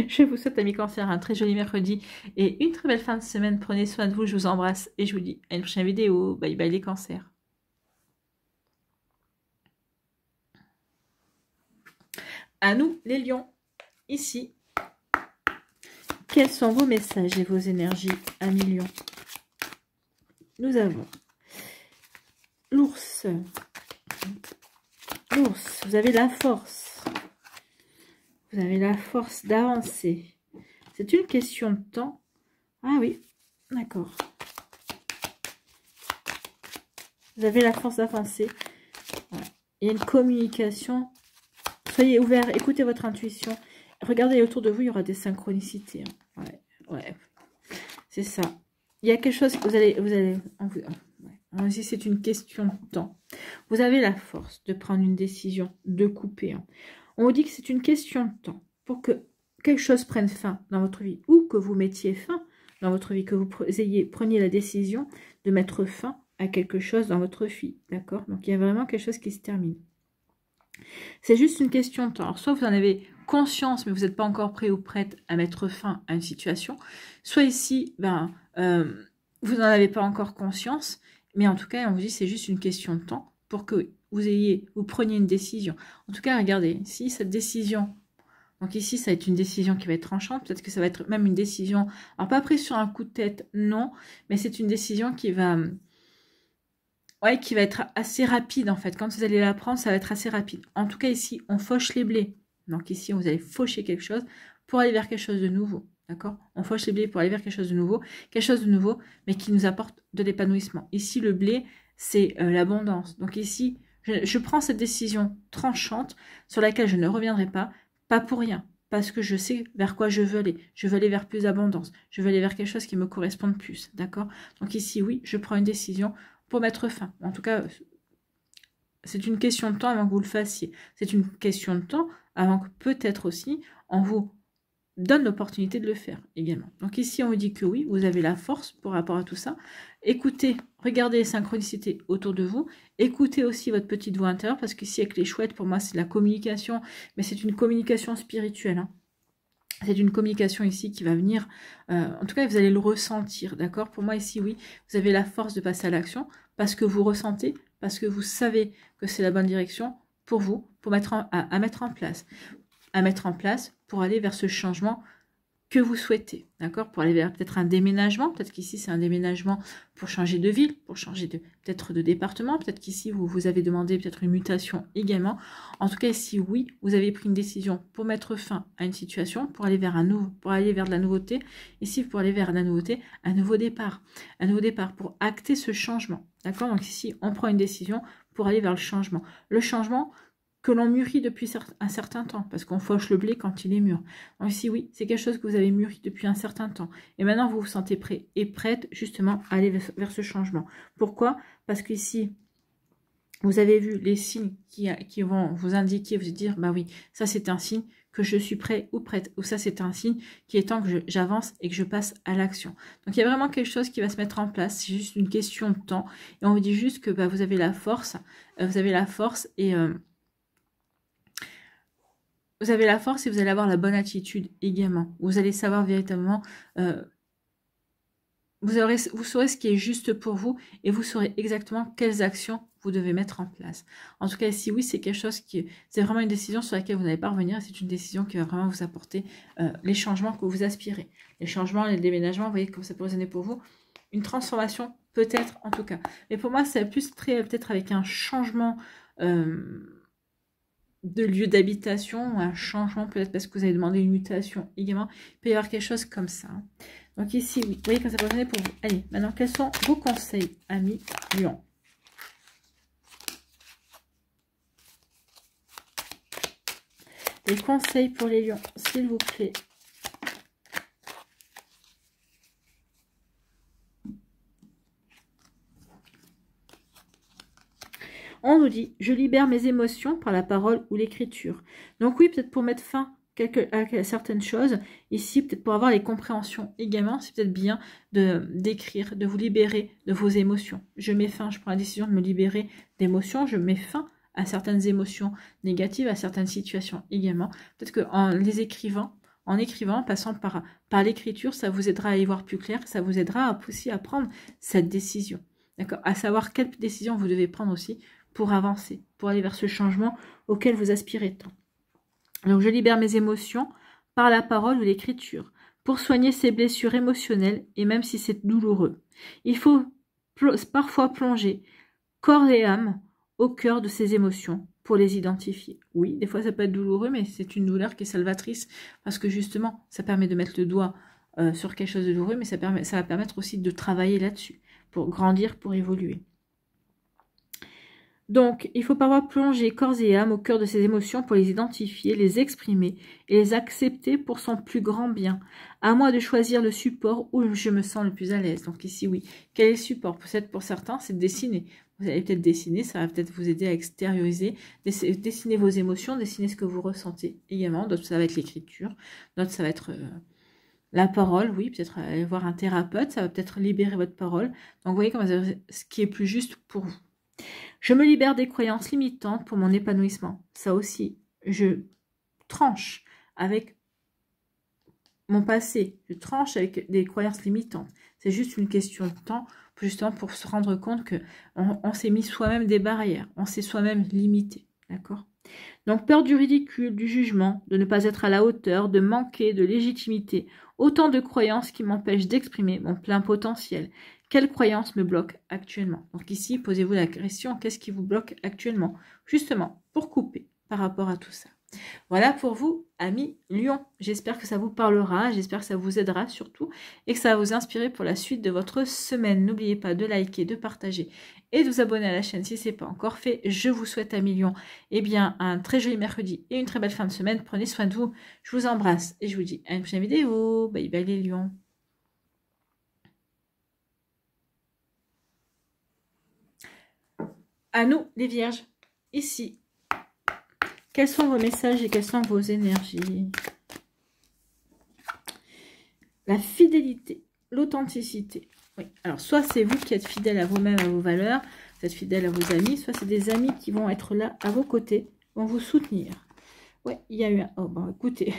je vous souhaite, amis Cancer, un très joli mercredi et une très belle fin de semaine. Prenez soin de vous, je vous embrasse et je vous dis à une prochaine vidéo. Bye bye les cancers. À nous les lions, ici. Quels sont vos messages et vos énergies, amis lions? Nous avons l'ours. L'ours, vous avez la force. Vous avez la force d'avancer. C'est une question de temps. Ah oui, d'accord. Vous avez la force d'avancer. Voilà. Il y a une communication. Soyez ouverts, écoutez votre intuition. Regardez autour de vous, il y aura des synchronicités. Hein. Ouais. C'est ça. Il y a quelque chose que vous allez ici, c'est une question de temps. Vous avez la force de prendre une décision, de couper. Hein. On vous dit que c'est une question de temps pour que quelque chose prenne fin dans votre vie ou que vous mettiez fin dans votre vie, que vous preniez la décision de mettre fin à quelque chose dans votre vie. D'accord? Donc, il y a vraiment quelque chose qui se termine. C'est juste une question de temps. Alors, soit vous en avez conscience, mais vous n'êtes pas encore prêt ou prête à mettre fin à une situation, soit ici, vous n'en avez pas encore conscience, mais en tout cas, on vous dit c'est juste une question de temps pour que vous preniez une décision. En tout cas, regardez, si cette décision, donc ici, ça va être une décision qui va être tranchante, peut-être que ça va être même une décision, alors pas prise sur un coup de tête, non, mais c'est une décision qui va être assez rapide en fait. Quand vous allez la prendre, ça va être assez rapide. En tout cas, ici, on fauche les blés. Donc ici, vous allez faucher quelque chose pour aller vers quelque chose de nouveau. D'accord? On fauche les blés pour aller vers quelque chose de nouveau, mais qui nous apporte de l'épanouissement. Ici, le blé, c'est l'abondance. Donc ici, je prends cette décision tranchante sur laquelle je ne reviendrai pas pour rien, parce que je sais vers quoi je veux aller. Je veux aller vers plus d'abondance. Je veux aller vers quelque chose qui me corresponde plus. D'accord? Donc ici, oui, je prends une décision pour mettre fin. En tout cas, c'est une question de temps avant que vous le fassiez. C'est une question de temps avant que peut-être aussi on vous donne l'opportunité de le faire également. Donc ici, on vous dit que oui, vous avez la force par rapport à tout ça. Écoutez, regardez les synchronicités autour de vous. Écoutez aussi votre petite voix intérieure, parce qu'ici, avec les chouettes, pour moi, c'est de la communication, mais c'est une communication spirituelle. Hein. C'est une communication ici qui va venir, en tout cas, vous allez le ressentir, d'accord? Pour moi, ici, oui, vous avez la force de passer à l'action, parce que vous ressentez, parce que vous savez que c'est la bonne direction pour vous, pour mettre à mettre en place pour aller vers ce changement que vous souhaitez, d'accord? Pour aller vers peut-être un déménagement, peut-être qu'ici c'est un déménagement pour changer de ville, pour changer peut-être de département, peut-être qu'ici vous avez demandé peut-être une mutation également. En tout cas, ici, oui, vous avez pris une décision pour mettre fin à une situation, pour aller vers de la nouveauté, ici pour aller vers la nouveauté, un nouveau départ pour acter ce changement, d'accord? Donc ici, on prend une décision pour aller vers le changement que l'on mûrit depuis un certain temps, parce qu'on fauche le blé quand il est mûr. Donc ici, oui, c'est quelque chose que vous avez mûri depuis un certain temps. Et maintenant, vous vous sentez prêt et prête, justement, à aller vers ce changement. Pourquoi? Parce qu'ici, vous avez vu les signes qui vont vous indiquer, vous dire, bah oui, ça c'est un signe que je suis prêt ou prête, ou ça c'est un signe qui est temps que j'avance et que je passe à l'action. Donc il y a vraiment quelque chose qui va se mettre en place, c'est juste une question de temps. Et on vous dit juste que bah, vous avez la force et... vous avez la force et vous allez avoir la bonne attitude également. Vous allez savoir véritablement, vous saurez ce qui est juste pour vous et vous saurez exactement quelles actions vous devez mettre en place. En tout cas, ici, oui, c'est quelque chose c'est vraiment une décision sur laquelle vous n'allez pas revenir. C'est une décision qui va vraiment vous apporter les changements que vous aspirez. Les changements, les déménagements, vous voyez comme ça peut résonner pour vous. Une transformation, peut-être, en tout cas. Mais pour moi, c'est plus très, peut-être avec un changement... de lieu d'habitation ou un changement, peut-être parce que vous avez demandé une mutation également. Il peut y avoir quelque chose comme ça. Donc ici, oui, vous voyez quand ça peut résonner pour vous. Allez, maintenant, quels sont vos conseils, amis Lion? Les conseils pour les lions, s'il vous plaît. On nous dit, je libère mes émotions par la parole ou l'écriture. Donc oui, peut-être pour mettre fin à certaines choses. Ici, peut-être pour avoir les compréhensions également, c'est peut-être bien d'écrire, de vous libérer de vos émotions. Je mets fin, je prends la décision de me libérer d'émotions, je mets fin à certaines émotions négatives, à certaines situations également. Peut-être qu'en les écrivant, en passant par l'écriture, ça vous aidera à y voir plus clair, ça vous aidera aussi à prendre cette décision. D'accord? À savoir quelle décision vous devez prendre aussi pour avancer, pour aller vers ce changement auquel vous aspirez tant. Donc, je libère mes émotions par la parole ou l'écriture, pour soigner ces blessures émotionnelles, et même si c'est douloureux. Il faut parfois plonger corps et âme au cœur de ces émotions pour les identifier. Oui, des fois ça peut être douloureux, mais c'est une douleur qui est salvatrice, parce que justement, ça permet de mettre le doigt sur quelque chose de douloureux, mais ça va permettre aussi de travailler là-dessus, pour grandir, pour évoluer. Donc, il faut parfois plonger corps et âme au cœur de ces émotions pour les identifier, les exprimer et les accepter pour son plus grand bien. À moi de choisir le support où je me sens le plus à l'aise. Donc ici, oui. Quel est le support? Peut-être pour certains, c'est de dessiner. Vous allez peut-être dessiner, ça va peut-être vous aider à extérioriser, dessiner vos émotions, dessiner ce que vous ressentez également. D'autres, ça va être l'écriture. D'autres, ça va être... la parole, oui, peut-être aller voir un thérapeute, ça va peut-être libérer votre parole. Donc, vous voyez comment ce qui est plus juste pour vous. Je me libère des croyances limitantes pour mon épanouissement. Ça aussi, je tranche avec mon passé. Je tranche avec des croyances limitantes. C'est juste une question de temps, justement pour se rendre compte qu'on s'est mis soi-même des barrières. On s'est soi-même limité. D'accord ? Donc, peur du ridicule, du jugement, de ne pas être à la hauteur, de manquer de légitimité. Autant de croyances qui m'empêchent d'exprimer mon plein potentiel. Quelle croyance me bloque actuellement? Donc ici, posez-vous la question, qu'est-ce qui vous bloque actuellement? Justement, pour couper par rapport à tout ça. Voilà pour vous, amis Lion. J'espère que ça vous parlera, j'espère que ça vous aidera surtout et que ça va vous inspirer pour la suite de votre semaine. N'oubliez pas de liker, de partager et de vous abonner à la chaîne si ce n'est pas encore fait. Je vous souhaite, amis Lion, un très joli mercredi et une très belle fin de semaine. Prenez soin de vous. Je vous embrasse et je vous dis à une prochaine vidéo. Bye bye les Lions. À nous, les vierges, ici. Quels sont vos messages et quelles sont vos énergies? La fidélité, l'authenticité. Oui, alors soit c'est vous qui êtes fidèle à vous-même, à vos valeurs, vous êtes fidèle à vos amis, soit c'est des amis qui vont être là à vos côtés, vont vous soutenir. Oui, il y a eu un... Oh, bon, écoutez.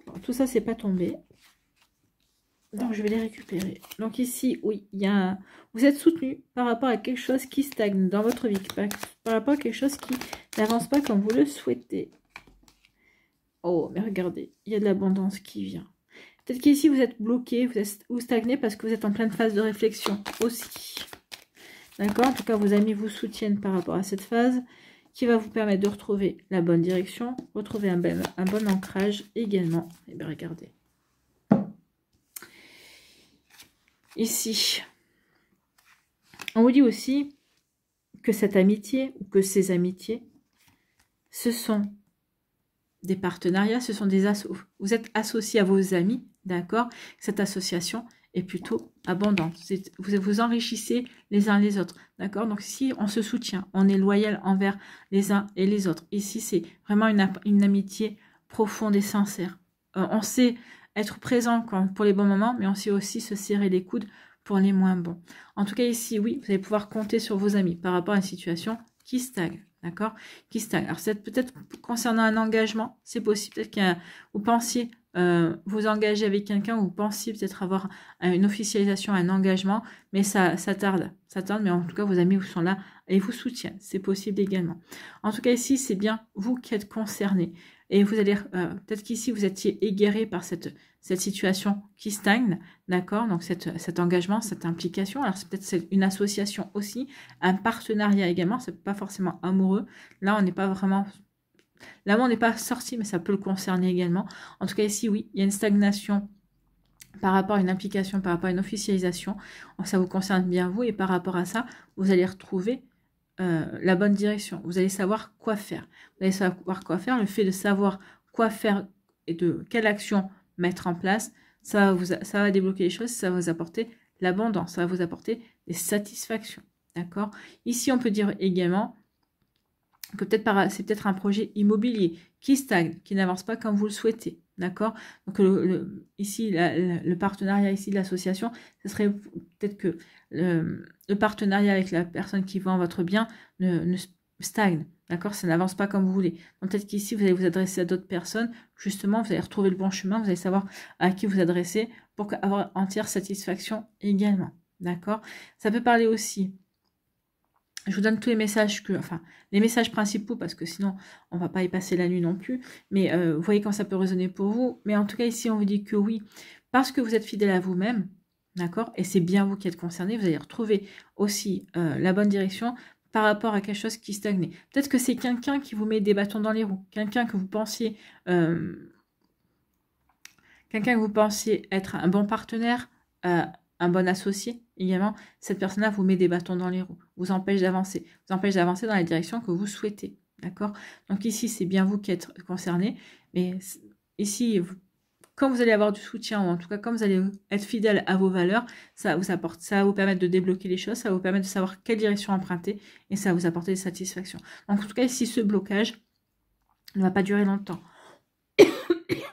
Bon, tout ça, c'est pas tombé. Donc, je vais les récupérer. Donc ici, oui, vous êtes soutenu par rapport à quelque chose qui stagne dans votre vie, par rapport à quelque chose qui n'avance pas comme vous le souhaitez. Oh, mais regardez, il y a de l'abondance qui vient. Peut-être qu'ici, vous êtes bloqué, vous stagnez parce que vous êtes en pleine phase de réflexion aussi. D'accord? En tout cas, vos amis vous soutiennent par rapport à cette phase qui va vous permettre de retrouver la bonne direction, retrouver un bon ancrage également. Et bien, regardez. Ici, on vous dit aussi que cette amitié ou que ces amitiés, ce sont des partenariats, ce sont des assos. Vous êtes associé à vos amis, d'accord? Cette association est plutôt abondante. Vous vous enrichissez les uns les autres, d'accord? Donc ici, on se soutient, on est loyal envers les uns et les autres. Ici, c'est vraiment une amitié profonde et sincère. On sait être présent pour les bons moments, mais on sait aussi se serrer les coudes pour les moins bons. En tout cas, ici, oui, vous allez pouvoir compter sur vos amis par rapport à une situation qui stagne. D'accord? Qui stagne. Alors, c'est peut-être concernant un engagement, c'est possible. Peut-être que vous pensiez vous engager avec quelqu'un, vous pensiez peut-être avoir une officialisation, un engagement, mais ça tarde. Ça tarde, mais en tout cas, vos amis vous sont là et vous soutiennent. C'est possible également. En tout cas, ici, c'est bien vous qui êtes concernés. Et vous allez, peut-être qu'ici, vous étiez égaré par cette situation qui stagne, d'accord? Donc, cet engagement, cette implication. Alors, c'est peut-être une association aussi, un partenariat également. C'est pas forcément amoureux. Là, on n'est pas vraiment... L'amour n'est pas sorti, mais ça peut le concerner également. En tout cas, ici, oui, il y a une stagnation par rapport à une implication, par rapport à une officialisation. Ça vous concerne bien vous. Et par rapport à ça, vous allez retrouver la bonne direction. Vous allez savoir quoi faire. Vous allez savoir quoi faire. Le fait de savoir quoi faire et de quelle action mettre en place, ça va débloquer les choses, ça va vous apporter l'abondance, ça va vous apporter des satisfactions. D'accord? Ici, on peut dire également que c'est peut-être un projet immobilier qui stagne, qui n'avance pas comme vous le souhaitez. D'accord? Donc ici, le partenariat ici de l'association, ce serait peut-être que le partenariat avec la personne qui vend votre bien ne stagne. D'accord? Ça n'avance pas comme vous voulez. Donc peut-être qu'ici, vous allez vous adresser à d'autres personnes. Justement, vous allez retrouver le bon chemin. Vous allez savoir à qui vous adresser pour avoir entière satisfaction également. D'accord? Ça peut parler aussi... Je vous donne tous les messages les messages principaux parce que sinon on va pas y passer la nuit non plus. Mais vous voyez quand ça peut résonner pour vous. Mais en tout cas ici on vous dit que oui, parce que vous êtes fidèle à vous-même, d'accord, et c'est bien vous qui êtes concerné, vous allez retrouver aussi la bonne direction par rapport à quelque chose qui stagnait. Peut-être que c'est quelqu'un qui vous met des bâtons dans les roues, quelqu'un que vous pensiez être un bon partenaire, un bon associé également, cette personne-là vous met des bâtons dans les roues, vous empêche d'avancer, dans la direction que vous souhaitez, d'accord? Donc ici, c'est bien vous qui êtes concerné, mais ici, quand vous allez avoir du soutien, ou en tout cas, comme vous allez être fidèle à vos valeurs, ça va vous permettre de débloquer les choses, ça va vous permettre de savoir quelle direction emprunter, et ça va vous apporter des satisfactions. Donc en tout cas, ici, ce blocage ne va pas durer longtemps,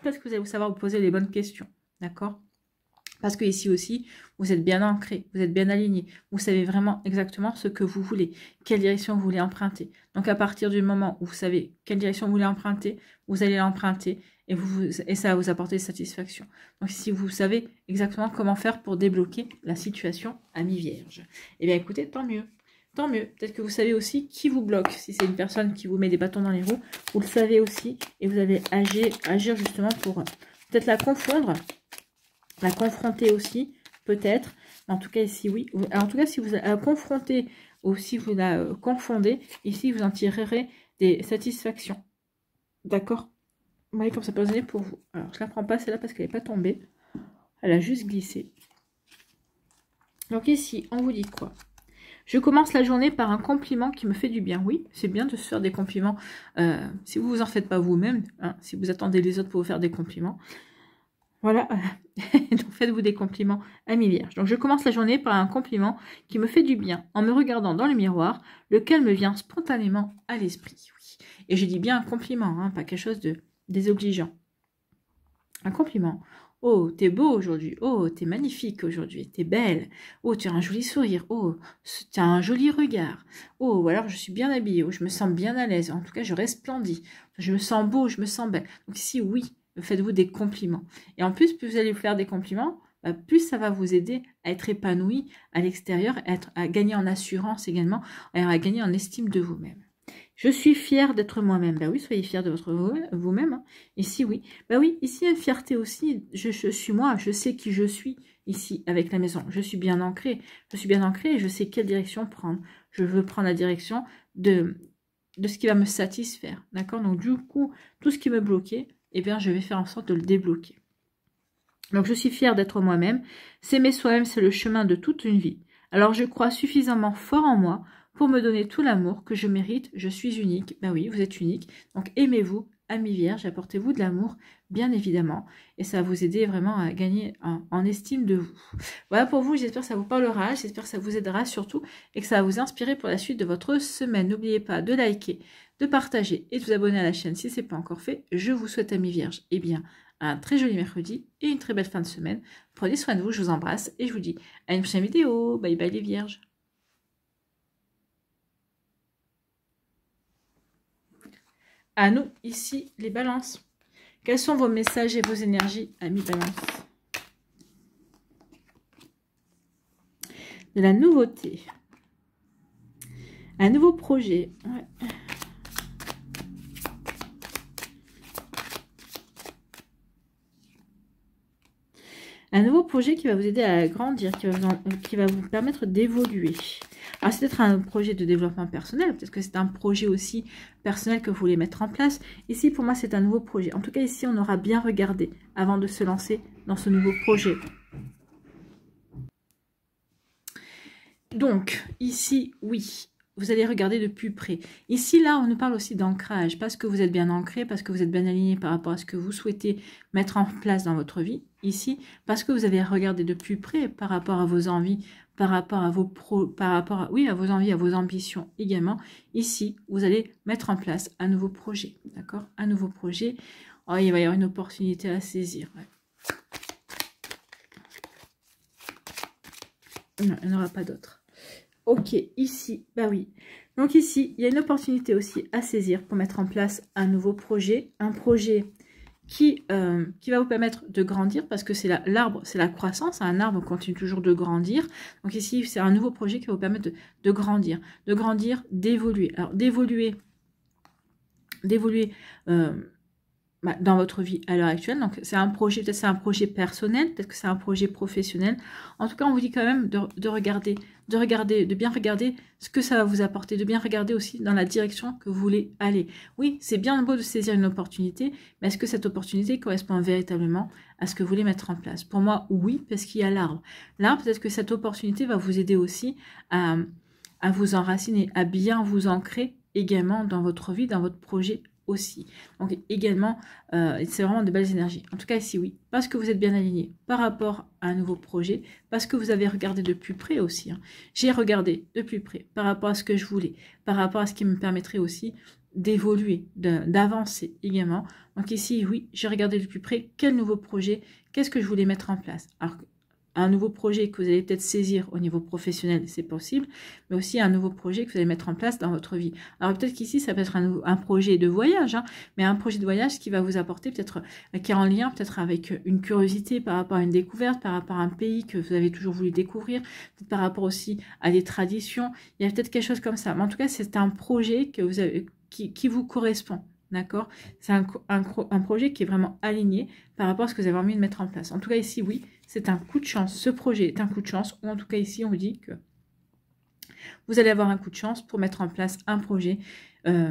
parce que vous allez savoir vous poser les bonnes questions, d'accord? Parce que ici aussi, vous êtes bien ancré, vous êtes bien aligné. Vous savez vraiment exactement ce que vous voulez, quelle direction vous voulez emprunter. Donc à partir du moment où vous savez quelle direction vous voulez emprunter, vous allez l'emprunter et ça va vous apporter satisfaction. Donc si vous savez exactement comment faire pour débloquer la situation à mi-vierge, eh bien écoutez, tant mieux. Tant mieux. Peut-être que vous savez aussi qui vous bloque. Si c'est une personne qui vous met des bâtons dans les roues, vous le savez aussi et vous allez agir justement pour peut-être la confondre. La confronter aussi, peut-être. En tout cas, ici, oui. En tout cas, si vous la confrontez ou si vous la confondez, ici, vous en tirerez des satisfactions. D'accord? Vous voyez comme ça peut résonner pour vous. Alors, je ne la prends pas, celle-là, parce qu'elle n'est pas tombée. Elle a juste glissé. Donc ici, on vous dit quoi? Je commence la journée par un compliment qui me fait du bien. Oui, c'est bien de se faire des compliments. Si vous vous en faites pas vous-même, hein, si vous attendez les autres pour vous faire des compliments, voilà, donc faites-vous des compliments à mi-vierge. Donc je commence la journée par un compliment qui me fait du bien en me regardant dans le miroir, lequel me vient spontanément à l'esprit. Oui. Et je dis bien un compliment, hein, pas quelque chose de désobligeant. Un compliment. Oh, t'es beau aujourd'hui. Oh, t'es magnifique aujourd'hui. T'es belle. Oh, tu as un joli sourire. Oh, tu as un joli regard. Oh, ou alors je suis bien habillée. Oh, je me sens bien à l'aise. En tout cas, je resplendis. Je me sens beau, je me sens belle. Donc ici, oui. Faites-vous des compliments. Et en plus vous allez vous faire des compliments, plus ça va vous aider à être épanoui à l'extérieur, à gagner en assurance également, et à gagner en estime de vous-même. Je suis fière d'être moi-même. Ben oui, soyez fiers de votre vous-même. Hein. Ici, oui. Ben oui, ici, une fierté aussi. Je suis moi, je sais qui je suis ici avec la maison. Je suis bien ancrée. Je suis bien ancrée et je sais quelle direction prendre. Je veux prendre la direction de ce qui va me satisfaire. D'accord? Donc, du coup, tout ce qui me bloquait, eh bien, je vais faire en sorte de le débloquer. Donc, je suis fière d'être moi-même. S'aimer soi-même, c'est le chemin de toute une vie. Alors, je crois suffisamment fort en moi pour me donner tout l'amour que je mérite. Je suis unique. Ben oui, vous êtes unique. Donc, aimez-vous, amis vierges, apportez-vous de l'amour, bien évidemment. Et ça va vous aider vraiment à gagner en estime de vous. Voilà pour vous. J'espère que ça vous parlera. J'espère que ça vous aidera surtout et que ça va vous inspirer pour la suite de votre semaine. N'oubliez pas de liker, de partager et de vous abonner à la chaîne si ce n'est pas encore fait. Je vous souhaite, amis vierges, eh bien, un très joli mercredi et une très belle fin de semaine. Prenez soin de vous, je vous embrasse et je vous dis à une prochaine vidéo. Bye bye les vierges. À nous, ici, les balances. Quels sont vos messages et vos énergies, amis balance? De la nouveauté. Un nouveau projet. Ouais. Un nouveau projet qui va vous aider à grandir, qui va vous permettre d'évoluer. Alors, c'est peut-être un projet de développement personnel, peut-être que c'est un projet aussi personnel que vous voulez mettre en place. Ici, pour moi, c'est un nouveau projet. En tout cas, ici, on aura bien regardé avant de se lancer dans ce nouveau projet. Donc, ici, oui, vous allez regarder de plus près. Ici, là, on nous parle aussi d'ancrage, parce que vous êtes bien ancré, parce que vous êtes bien aligné par rapport à ce que vous souhaitez mettre en place dans votre vie. Ici, parce que vous avez regardé de plus près par rapport à vos envies, par rapport à vos à vos envies, à vos ambitions également. Ici, vous allez mettre en place un nouveau projet, d'accord? Un nouveau projet. Oh, il va y avoir une opportunité à saisir. Ouais. Non, il n'y en aura pas d'autre. Ok, ici, bah oui. Donc ici, il y a une opportunité aussi à saisir pour mettre en place un nouveau projet. Un projet qui va vous permettre de grandir parce que c'est l'arbre, c'est la croissance. Un arbre continue toujours de grandir. Donc ici, c'est un nouveau projet qui va vous permettre de grandir, d'évoluer. Alors d'évoluer dans votre vie à l'heure actuelle. Donc c'est un projet, peut-être c'est un projet personnel, peut-être que c'est un projet professionnel. En tout cas, on vous dit quand même de bien regarder ce que ça va vous apporter, de bien regarder aussi dans la direction que vous voulez aller. Oui, c'est bien beau de saisir une opportunité, mais est-ce que cette opportunité correspond véritablement à ce que vous voulez mettre en place? Pour moi, oui, parce qu'il y a l'arbre. L'arbre, peut-être que cette opportunité va vous aider aussi à vous enraciner, à bien vous ancrer également dans votre vie, dans votre projet aussi. Donc également, c'est vraiment de belles énergies. En tout cas ici, oui, parce que vous êtes bien aligné par rapport à un nouveau projet, parce que vous avez regardé de plus près aussi. Hein. J'ai regardé de plus près par rapport à ce que je voulais, par rapport à ce qui me permettrait aussi d'évoluer, d'avancer également. Donc ici, oui, j'ai regardé de plus près quel nouveau projet, qu'est-ce que je voulais mettre en place. Alors, un nouveau projet que vous allez peut-être saisir au niveau professionnel, c'est possible, mais aussi un nouveau projet que vous allez mettre en place dans votre vie. Alors peut-être qu'ici, ça peut être un projet de voyage, hein, mais un projet de voyage qui va vous apporter peut-être, qui est en lien peut-être avec une curiosité par rapport à une découverte, par rapport à un pays que vous avez toujours voulu découvrir, peut-être par rapport aussi à des traditions, il y a peut-être quelque chose comme ça. Mais en tout cas, c'est un projet que vous avez, qui vous correspond. D'accord? C'est un projet qui est vraiment aligné par rapport à ce que vous avez envie de mettre en place. En tout cas, ici, oui, c'est un coup de chance. Ce projet est un coup de chance. Ou en tout cas, ici, on vous dit que vous allez avoir un coup de chance pour mettre en place un projet que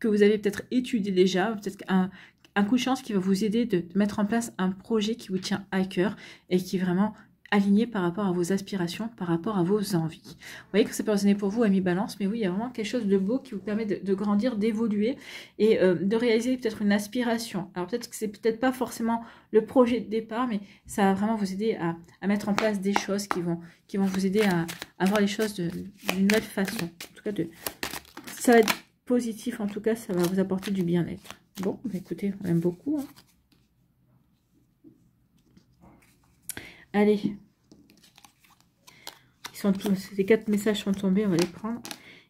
vous avez peut-être étudié déjà. Peut-être un coup de chance qui va vous aider de mettre en place un projet qui vous tient à cœur et qui est vraiment aligné par rapport à vos aspirations, par rapport à vos envies. Vous voyez que ça peut résonner pour vous, amis balance, mais oui, il y a vraiment quelque chose de beau qui vous permet de grandir, d'évoluer et de réaliser peut-être une aspiration. Alors peut-être que c'est peut-être pas forcément le projet de départ, mais ça va vraiment vous aider à mettre en place des choses qui vont vous aider à voir les choses d'une nouvelle façon. En tout cas, ça va être positif, en tout cas, ça va vous apporter du bien-être. Bon, bah écoutez, on aime beaucoup. Hein. Allez. Ces 4 messages sont tombés, on va les prendre.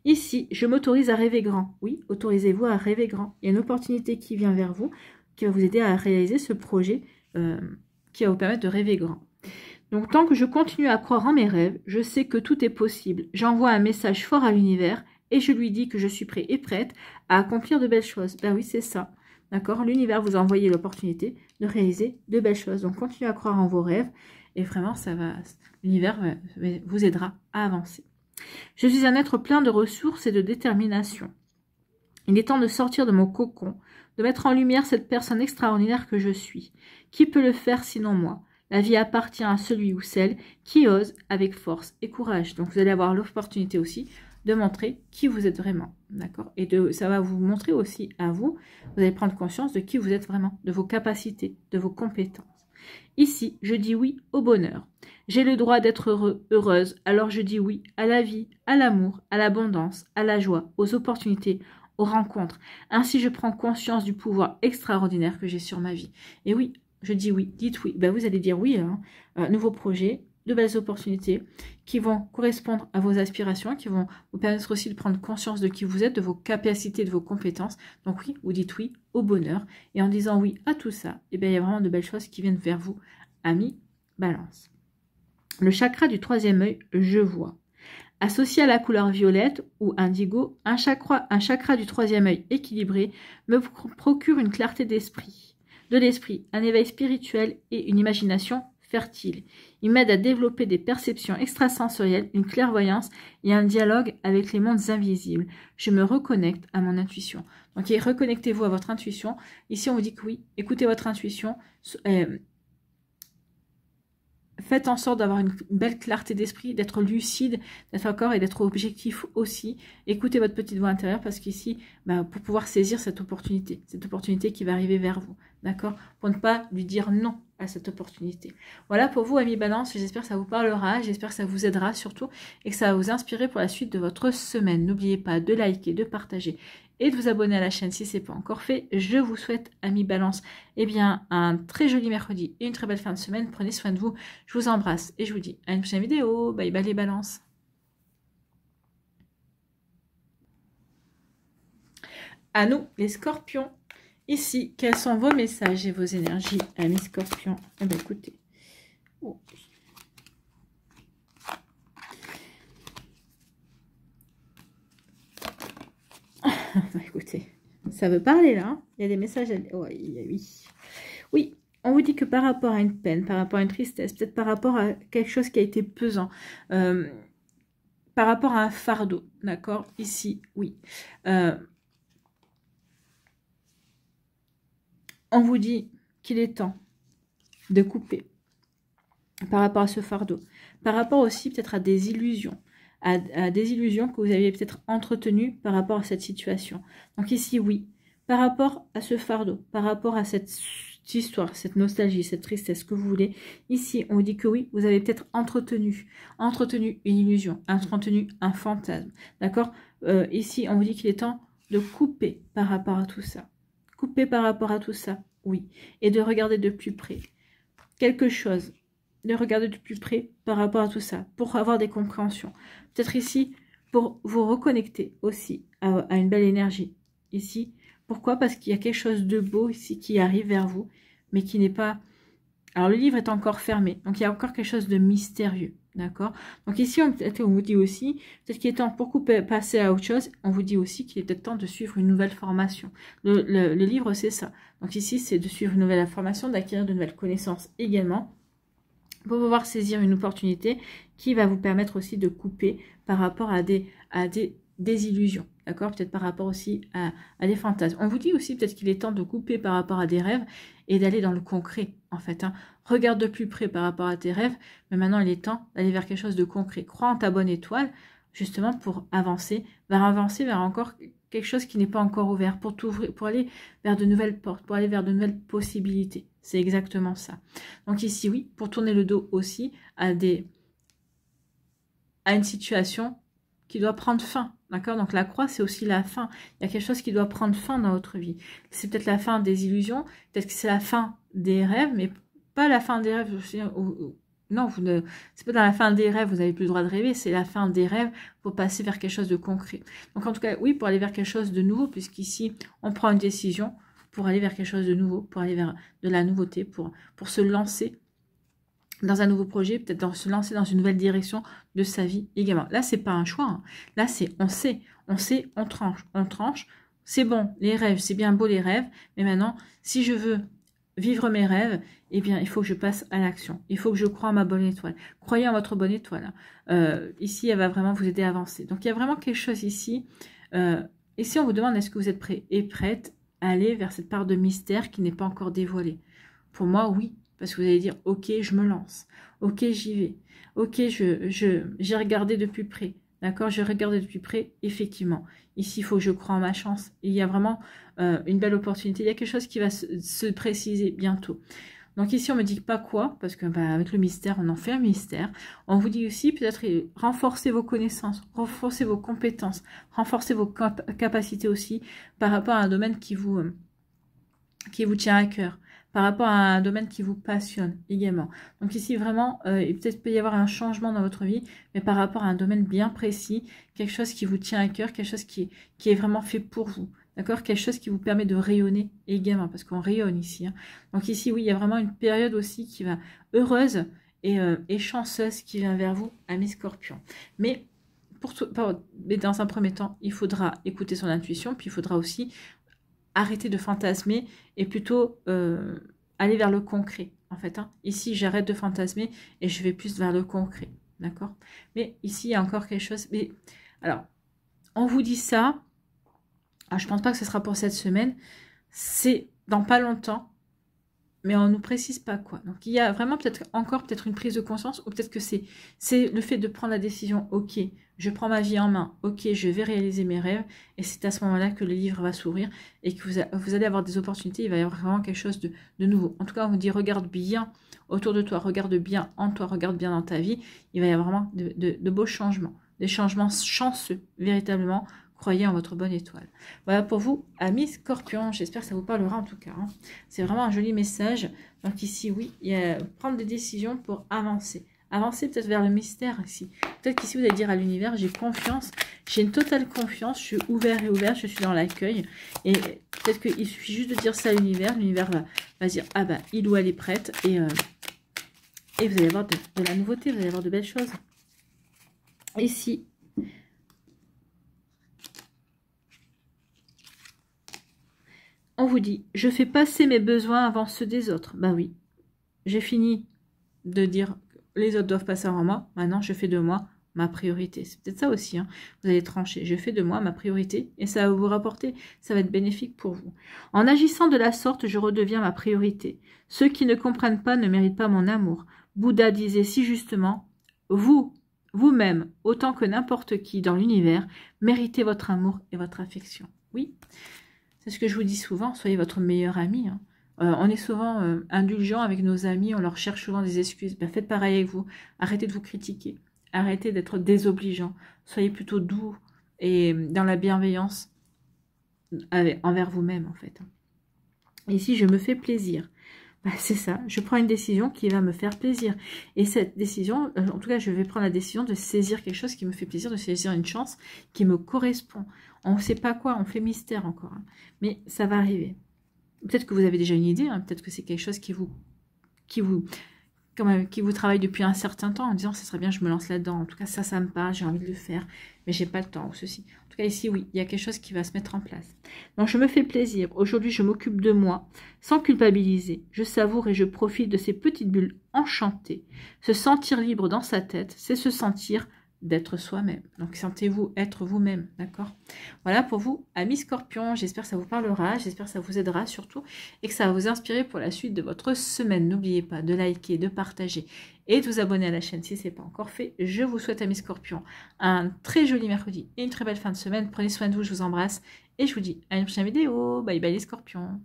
Ici, je m'autorise à rêver grand. Oui, autorisez-vous à rêver grand. Il y a une opportunité qui vient vers vous, qui va vous aider à réaliser ce projet qui va vous permettre de rêver grand. Donc, tant que je continue à croire en mes rêves, je sais que tout est possible. J'envoie un message fort à l'univers et je lui dis que je suis prêt et prête à accomplir de belles choses. Ben oui, c'est ça. D'accord? L'univers vous a envoyé l'opportunité de réaliser de belles choses. Donc, continuez à croire en vos rêves et vraiment, l'univers vous aidera à avancer. Je suis un être plein de ressources et de détermination. Il est temps de sortir de mon cocon, de mettre en lumière cette personne extraordinaire que je suis. Qui peut le faire sinon moi? La vie appartient à celui ou celle qui ose avec force et courage. Donc, vous allez avoir l'opportunité aussi de montrer qui vous êtes vraiment. D'accord? Et ça va vous montrer aussi à vous, vous allez prendre conscience de qui vous êtes vraiment, de vos capacités, de vos compétences. Ici, je dis oui au bonheur. J'ai le droit d'être heureuse, alors je dis oui à la vie, à l'amour, à l'abondance, à la joie, aux opportunités, aux rencontres. Ainsi, je prends conscience du pouvoir extraordinaire que j'ai sur ma vie. Et oui, je dis oui, dites oui. Ben, vous allez dire oui, hein. Nouveau projet, de belles opportunités qui vont correspondre à vos aspirations, qui vont vous permettre aussi de prendre conscience de qui vous êtes, de vos capacités, de vos compétences. Donc oui, vous dites oui au bonheur. Et en disant oui à tout ça, eh bien, il y a vraiment de belles choses qui viennent vers vous, amis Balance. Le chakra du troisième œil, je vois. Associé à la couleur violette ou indigo, un chakra du troisième œil équilibré me procure une clarté d'esprit, un éveil spirituel et une imagination fertile. Il m'aide à développer des perceptions extrasensorielles, une clairvoyance et un dialogue avec les mondes invisibles. Je me reconnecte à mon intuition. Donc, reconnectez-vous à votre intuition. Ici, on vous dit que oui, écoutez votre intuition. Faites en sorte d'avoir une belle clarté d'esprit, d'être lucide, d'être d'accord et d'être objectif aussi. Écoutez votre petite voix intérieure parce qu'ici, pour pouvoir saisir cette opportunité qui va arriver vers vous, d'accord? Pour ne pas lui dire non à cette opportunité. Voilà pour vous, amis Balance, j'espère que ça vous parlera, j'espère que ça vous aidera surtout et que ça va vous inspirer pour la suite de votre semaine. N'oubliez pas de liker, de partager et de vous abonner à la chaîne si ce n'est pas encore fait. Je vous souhaite, amis Balance, un très joli mercredi et une très belle fin de semaine. Prenez soin de vous. Je vous embrasse et je vous dis à une prochaine vidéo. Bye bye les Balances. À nous, les Scorpions. Ici, quels sont vos messages et vos énergies, amis Scorpions? Eh bien, écoutez. Oh. Écoutez, ça veut parler là. Il y a des messages. Oui. Oui, on vous dit que par rapport à une peine, par rapport à une tristesse, peut-être par rapport à quelque chose qui a été pesant, par rapport à un fardeau, d'accord? Ici, oui. On vous dit qu'il est temps de couper par rapport à ce fardeau, par rapport aussi peut-être à des illusions, à des illusions que vous aviez peut-être entretenues par rapport à cette situation. Donc ici, oui, par rapport à ce fardeau, par rapport à cette histoire, cette nostalgie, cette tristesse que vous voulez, ici, on vous dit que oui, vous avez peut-être entretenu une illusion, entretenu un fantasme, d'accord? Ici, on vous dit qu'il est temps de couper par rapport à tout ça. Couper par rapport à tout ça, oui. Et de regarder de plus près quelque chose, de regarder de plus près par rapport à tout ça, pour avoir des compréhensions. Peut-être ici, pour vous reconnecter aussi à une belle énergie. Ici, pourquoi? Parce qu'il y a quelque chose de beau ici qui arrive vers vous, mais qui n'est pas... Alors, le livre est encore fermé, donc il y a encore quelque chose de mystérieux. D'accord? Donc ici, on vous dit aussi, peut-être qu'il est temps pour passer à autre chose, on vous dit aussi qu'il est peut-être temps de suivre une nouvelle formation. Le livre, c'est ça. Donc ici, c'est de suivre une nouvelle formation, d'acquérir de nouvelles connaissances également, pour pouvoir saisir une opportunité qui va vous permettre aussi de couper par rapport à des illusions. D'accord? Peut-être par rapport aussi à des fantasmes. On vous dit aussi peut-être qu'il est temps de couper par rapport à des rêves et d'aller dans le concret, en fait. Regarde de plus près par rapport à tes rêves, mais maintenant il est temps d'aller vers quelque chose de concret. Crois en ta bonne étoile, justement pour avancer vers encore quelque chose qui n'est pas encore ouvert, pour t'ouvrir, pour aller vers de nouvelles portes, pour aller vers de nouvelles possibilités. C'est exactement ça. Donc ici, oui, pour tourner le dos aussi à une situation qui doit prendre fin, d'accord? Donc la croix, c'est aussi la fin. Il y a quelque chose qui doit prendre fin dans votre vie. C'est peut-être la fin des illusions, peut-être que c'est la fin des rêves, mais pas la fin des rêves. Non, c'est pas dans la fin des rêves, vous n'avez plus le droit de rêver, c'est la fin des rêves pour passer vers quelque chose de concret. Donc en tout cas, oui, pour aller vers quelque chose de nouveau, puisqu'ici, on prend une décision pour aller vers quelque chose de nouveau, pour aller vers de la nouveauté, pour se lancer dans un nouveau projet, peut-être se lancer dans une nouvelle direction de sa vie également. Là, c'est pas un choix. Hein. Là, c'est on sait, on tranche. C'est bon, les rêves, c'est bien beau les rêves, mais maintenant, si je veux vivre mes rêves, eh bien, il faut que je passe à l'action. Il faut que je croie en ma bonne étoile. Croyez en votre bonne étoile. Ici, elle va vraiment vous aider à avancer. Donc, il y a vraiment quelque chose ici. Ici, on vous demande, est-ce que vous êtes prêt et prête à aller vers cette part de mystère qui n'est pas encore dévoilée? Pour moi, oui. Parce que vous allez dire, ok, je me lance. Ok, j'y vais. Ok, j'ai regardé de plus près. D'accord, j'ai regardé de plus près. Effectivement, ici, il faut que je croie en ma chance. Il y a vraiment une belle opportunité. Il y a quelque chose qui va se préciser bientôt. Donc ici, on me dit pas quoi, parce que avec le mystère, on en fait un mystère. On vous dit aussi peut-être renforcer vos connaissances, renforcer vos compétences, renforcer vos capacités aussi par rapport à un domaine qui vous tient à cœur, par rapport à un domaine qui vous passionne également. Donc ici, vraiment, peut-être peut y avoir un changement dans votre vie, mais par rapport à un domaine bien précis, quelque chose qui vous tient à cœur, quelque chose qui est vraiment fait pour vous. D'accord? Quelque chose qui vous permet de rayonner également, parce qu'on rayonne ici. Hein. Donc ici, oui, il y a vraiment une période aussi qui va heureuse et chanceuse qui vient vers vous, amis Scorpions. Mais, mais dans un premier temps, il faudra écouter son intuition, puis il faudra aussi arrêter de fantasmer et plutôt aller vers le concret, en fait. Hein. Ici, j'arrête de fantasmer et je vais plus vers le concret, d'accord? Mais ici, il y a encore quelque chose. Mais alors, on vous dit ça. Alors, je ne pense pas que ce sera pour cette semaine. C'est dans pas longtemps, mais on ne nous précise pas quoi. Donc, il y a vraiment peut-être une prise de conscience, ou peut-être que c'est le fait de prendre la décision, ok, je prends ma vie en main, ok, je vais réaliser mes rêves, et c'est à ce moment-là que le livre va s'ouvrir, et que vous allez avoir des opportunités, il va y avoir vraiment quelque chose de nouveau. En tout cas, on vous dit, regarde bien autour de toi, regarde bien en toi, regarde bien dans ta vie, il va y avoir vraiment de beaux changements, des changements chanceux, véritablement. Croyez en votre bonne étoile. Voilà pour vous, amis Scorpions. J'espère que ça vous parlera en tout cas. Hein. C'est vraiment un joli message. Donc ici, oui, il y a prendre des décisions pour avancer. Avancer peut-être vers le mystère ici. Peut-être qu'ici, vous allez dire à l'univers, j'ai confiance. J'ai une totale confiance. Je suis ouvert et ouvert. Je suis dans l'accueil. Et peut-être qu'il suffit juste de dire ça à l'univers. L'univers va dire, ah bah, il ou elle est prête. Et vous allez avoir de la nouveauté. Vous allez avoir de belles choses. Ici, on vous dit, je fais passer mes besoins avant ceux des autres. Bah oui, j'ai fini de dire les autres doivent passer avant moi. Maintenant, je fais de moi ma priorité. C'est peut-être ça aussi. Hein. Vous allez trancher. Je fais de moi ma priorité et ça va vous rapporter. Ça va être bénéfique pour vous. En agissant de la sorte, je redeviens ma priorité. Ceux qui ne comprennent pas ne méritent pas mon amour. Bouddha disait si justement, vous-même, autant que n'importe qui dans l'univers, méritez votre amour et votre affection. Oui. C'est ce que je vous dis souvent, soyez votre meilleur ami. Hein. On est souvent indulgent avec nos amis, on leur cherche souvent des excuses. Ben, faites pareil avec vous. Arrêtez de vous critiquer. Arrêtez d'être désobligeant. Soyez plutôt doux et dans la bienveillance envers vous-même, en fait. Ici, je me fais plaisir. Ben, c'est ça, je prends une décision qui va me faire plaisir. Et cette décision, en tout cas, je vais prendre la décision de saisir quelque chose qui me fait plaisir, de saisir une chance qui me correspond. On ne sait pas quoi, on fait mystère encore. Hein. Mais ça va arriver. Peut-être que vous avez déjà une idée, hein, peut-être que c'est quelque chose qui vous travaille depuis un certain temps en disant, ça serait bien, je me lance là-dedans. En tout cas, ça me parle, j'ai envie de le faire, mais j'ai pas le temps ou ceci. En tout cas, ici, oui, il y a quelque chose qui va se mettre en place. Donc, je me fais plaisir. Aujourd'hui, je m'occupe de moi sans culpabiliser. Je savoure et je profite de ces petites bulles enchantées. Se sentir libre dans sa tête, c'est se sentir d'être soi-même. Donc, sentez-vous être vous-même, d'accord? Voilà pour vous, amis Scorpions. J'espère que ça vous parlera, j'espère que ça vous aidera surtout et que ça va vous inspirer pour la suite de votre semaine. N'oubliez pas de liker, de partager et de vous abonner à la chaîne si ce n'est pas encore fait. Je vous souhaite, amis Scorpions, un très joli mercredi et une très belle fin de semaine. Prenez soin de vous, je vous embrasse et je vous dis à une prochaine vidéo. Bye bye les Scorpions.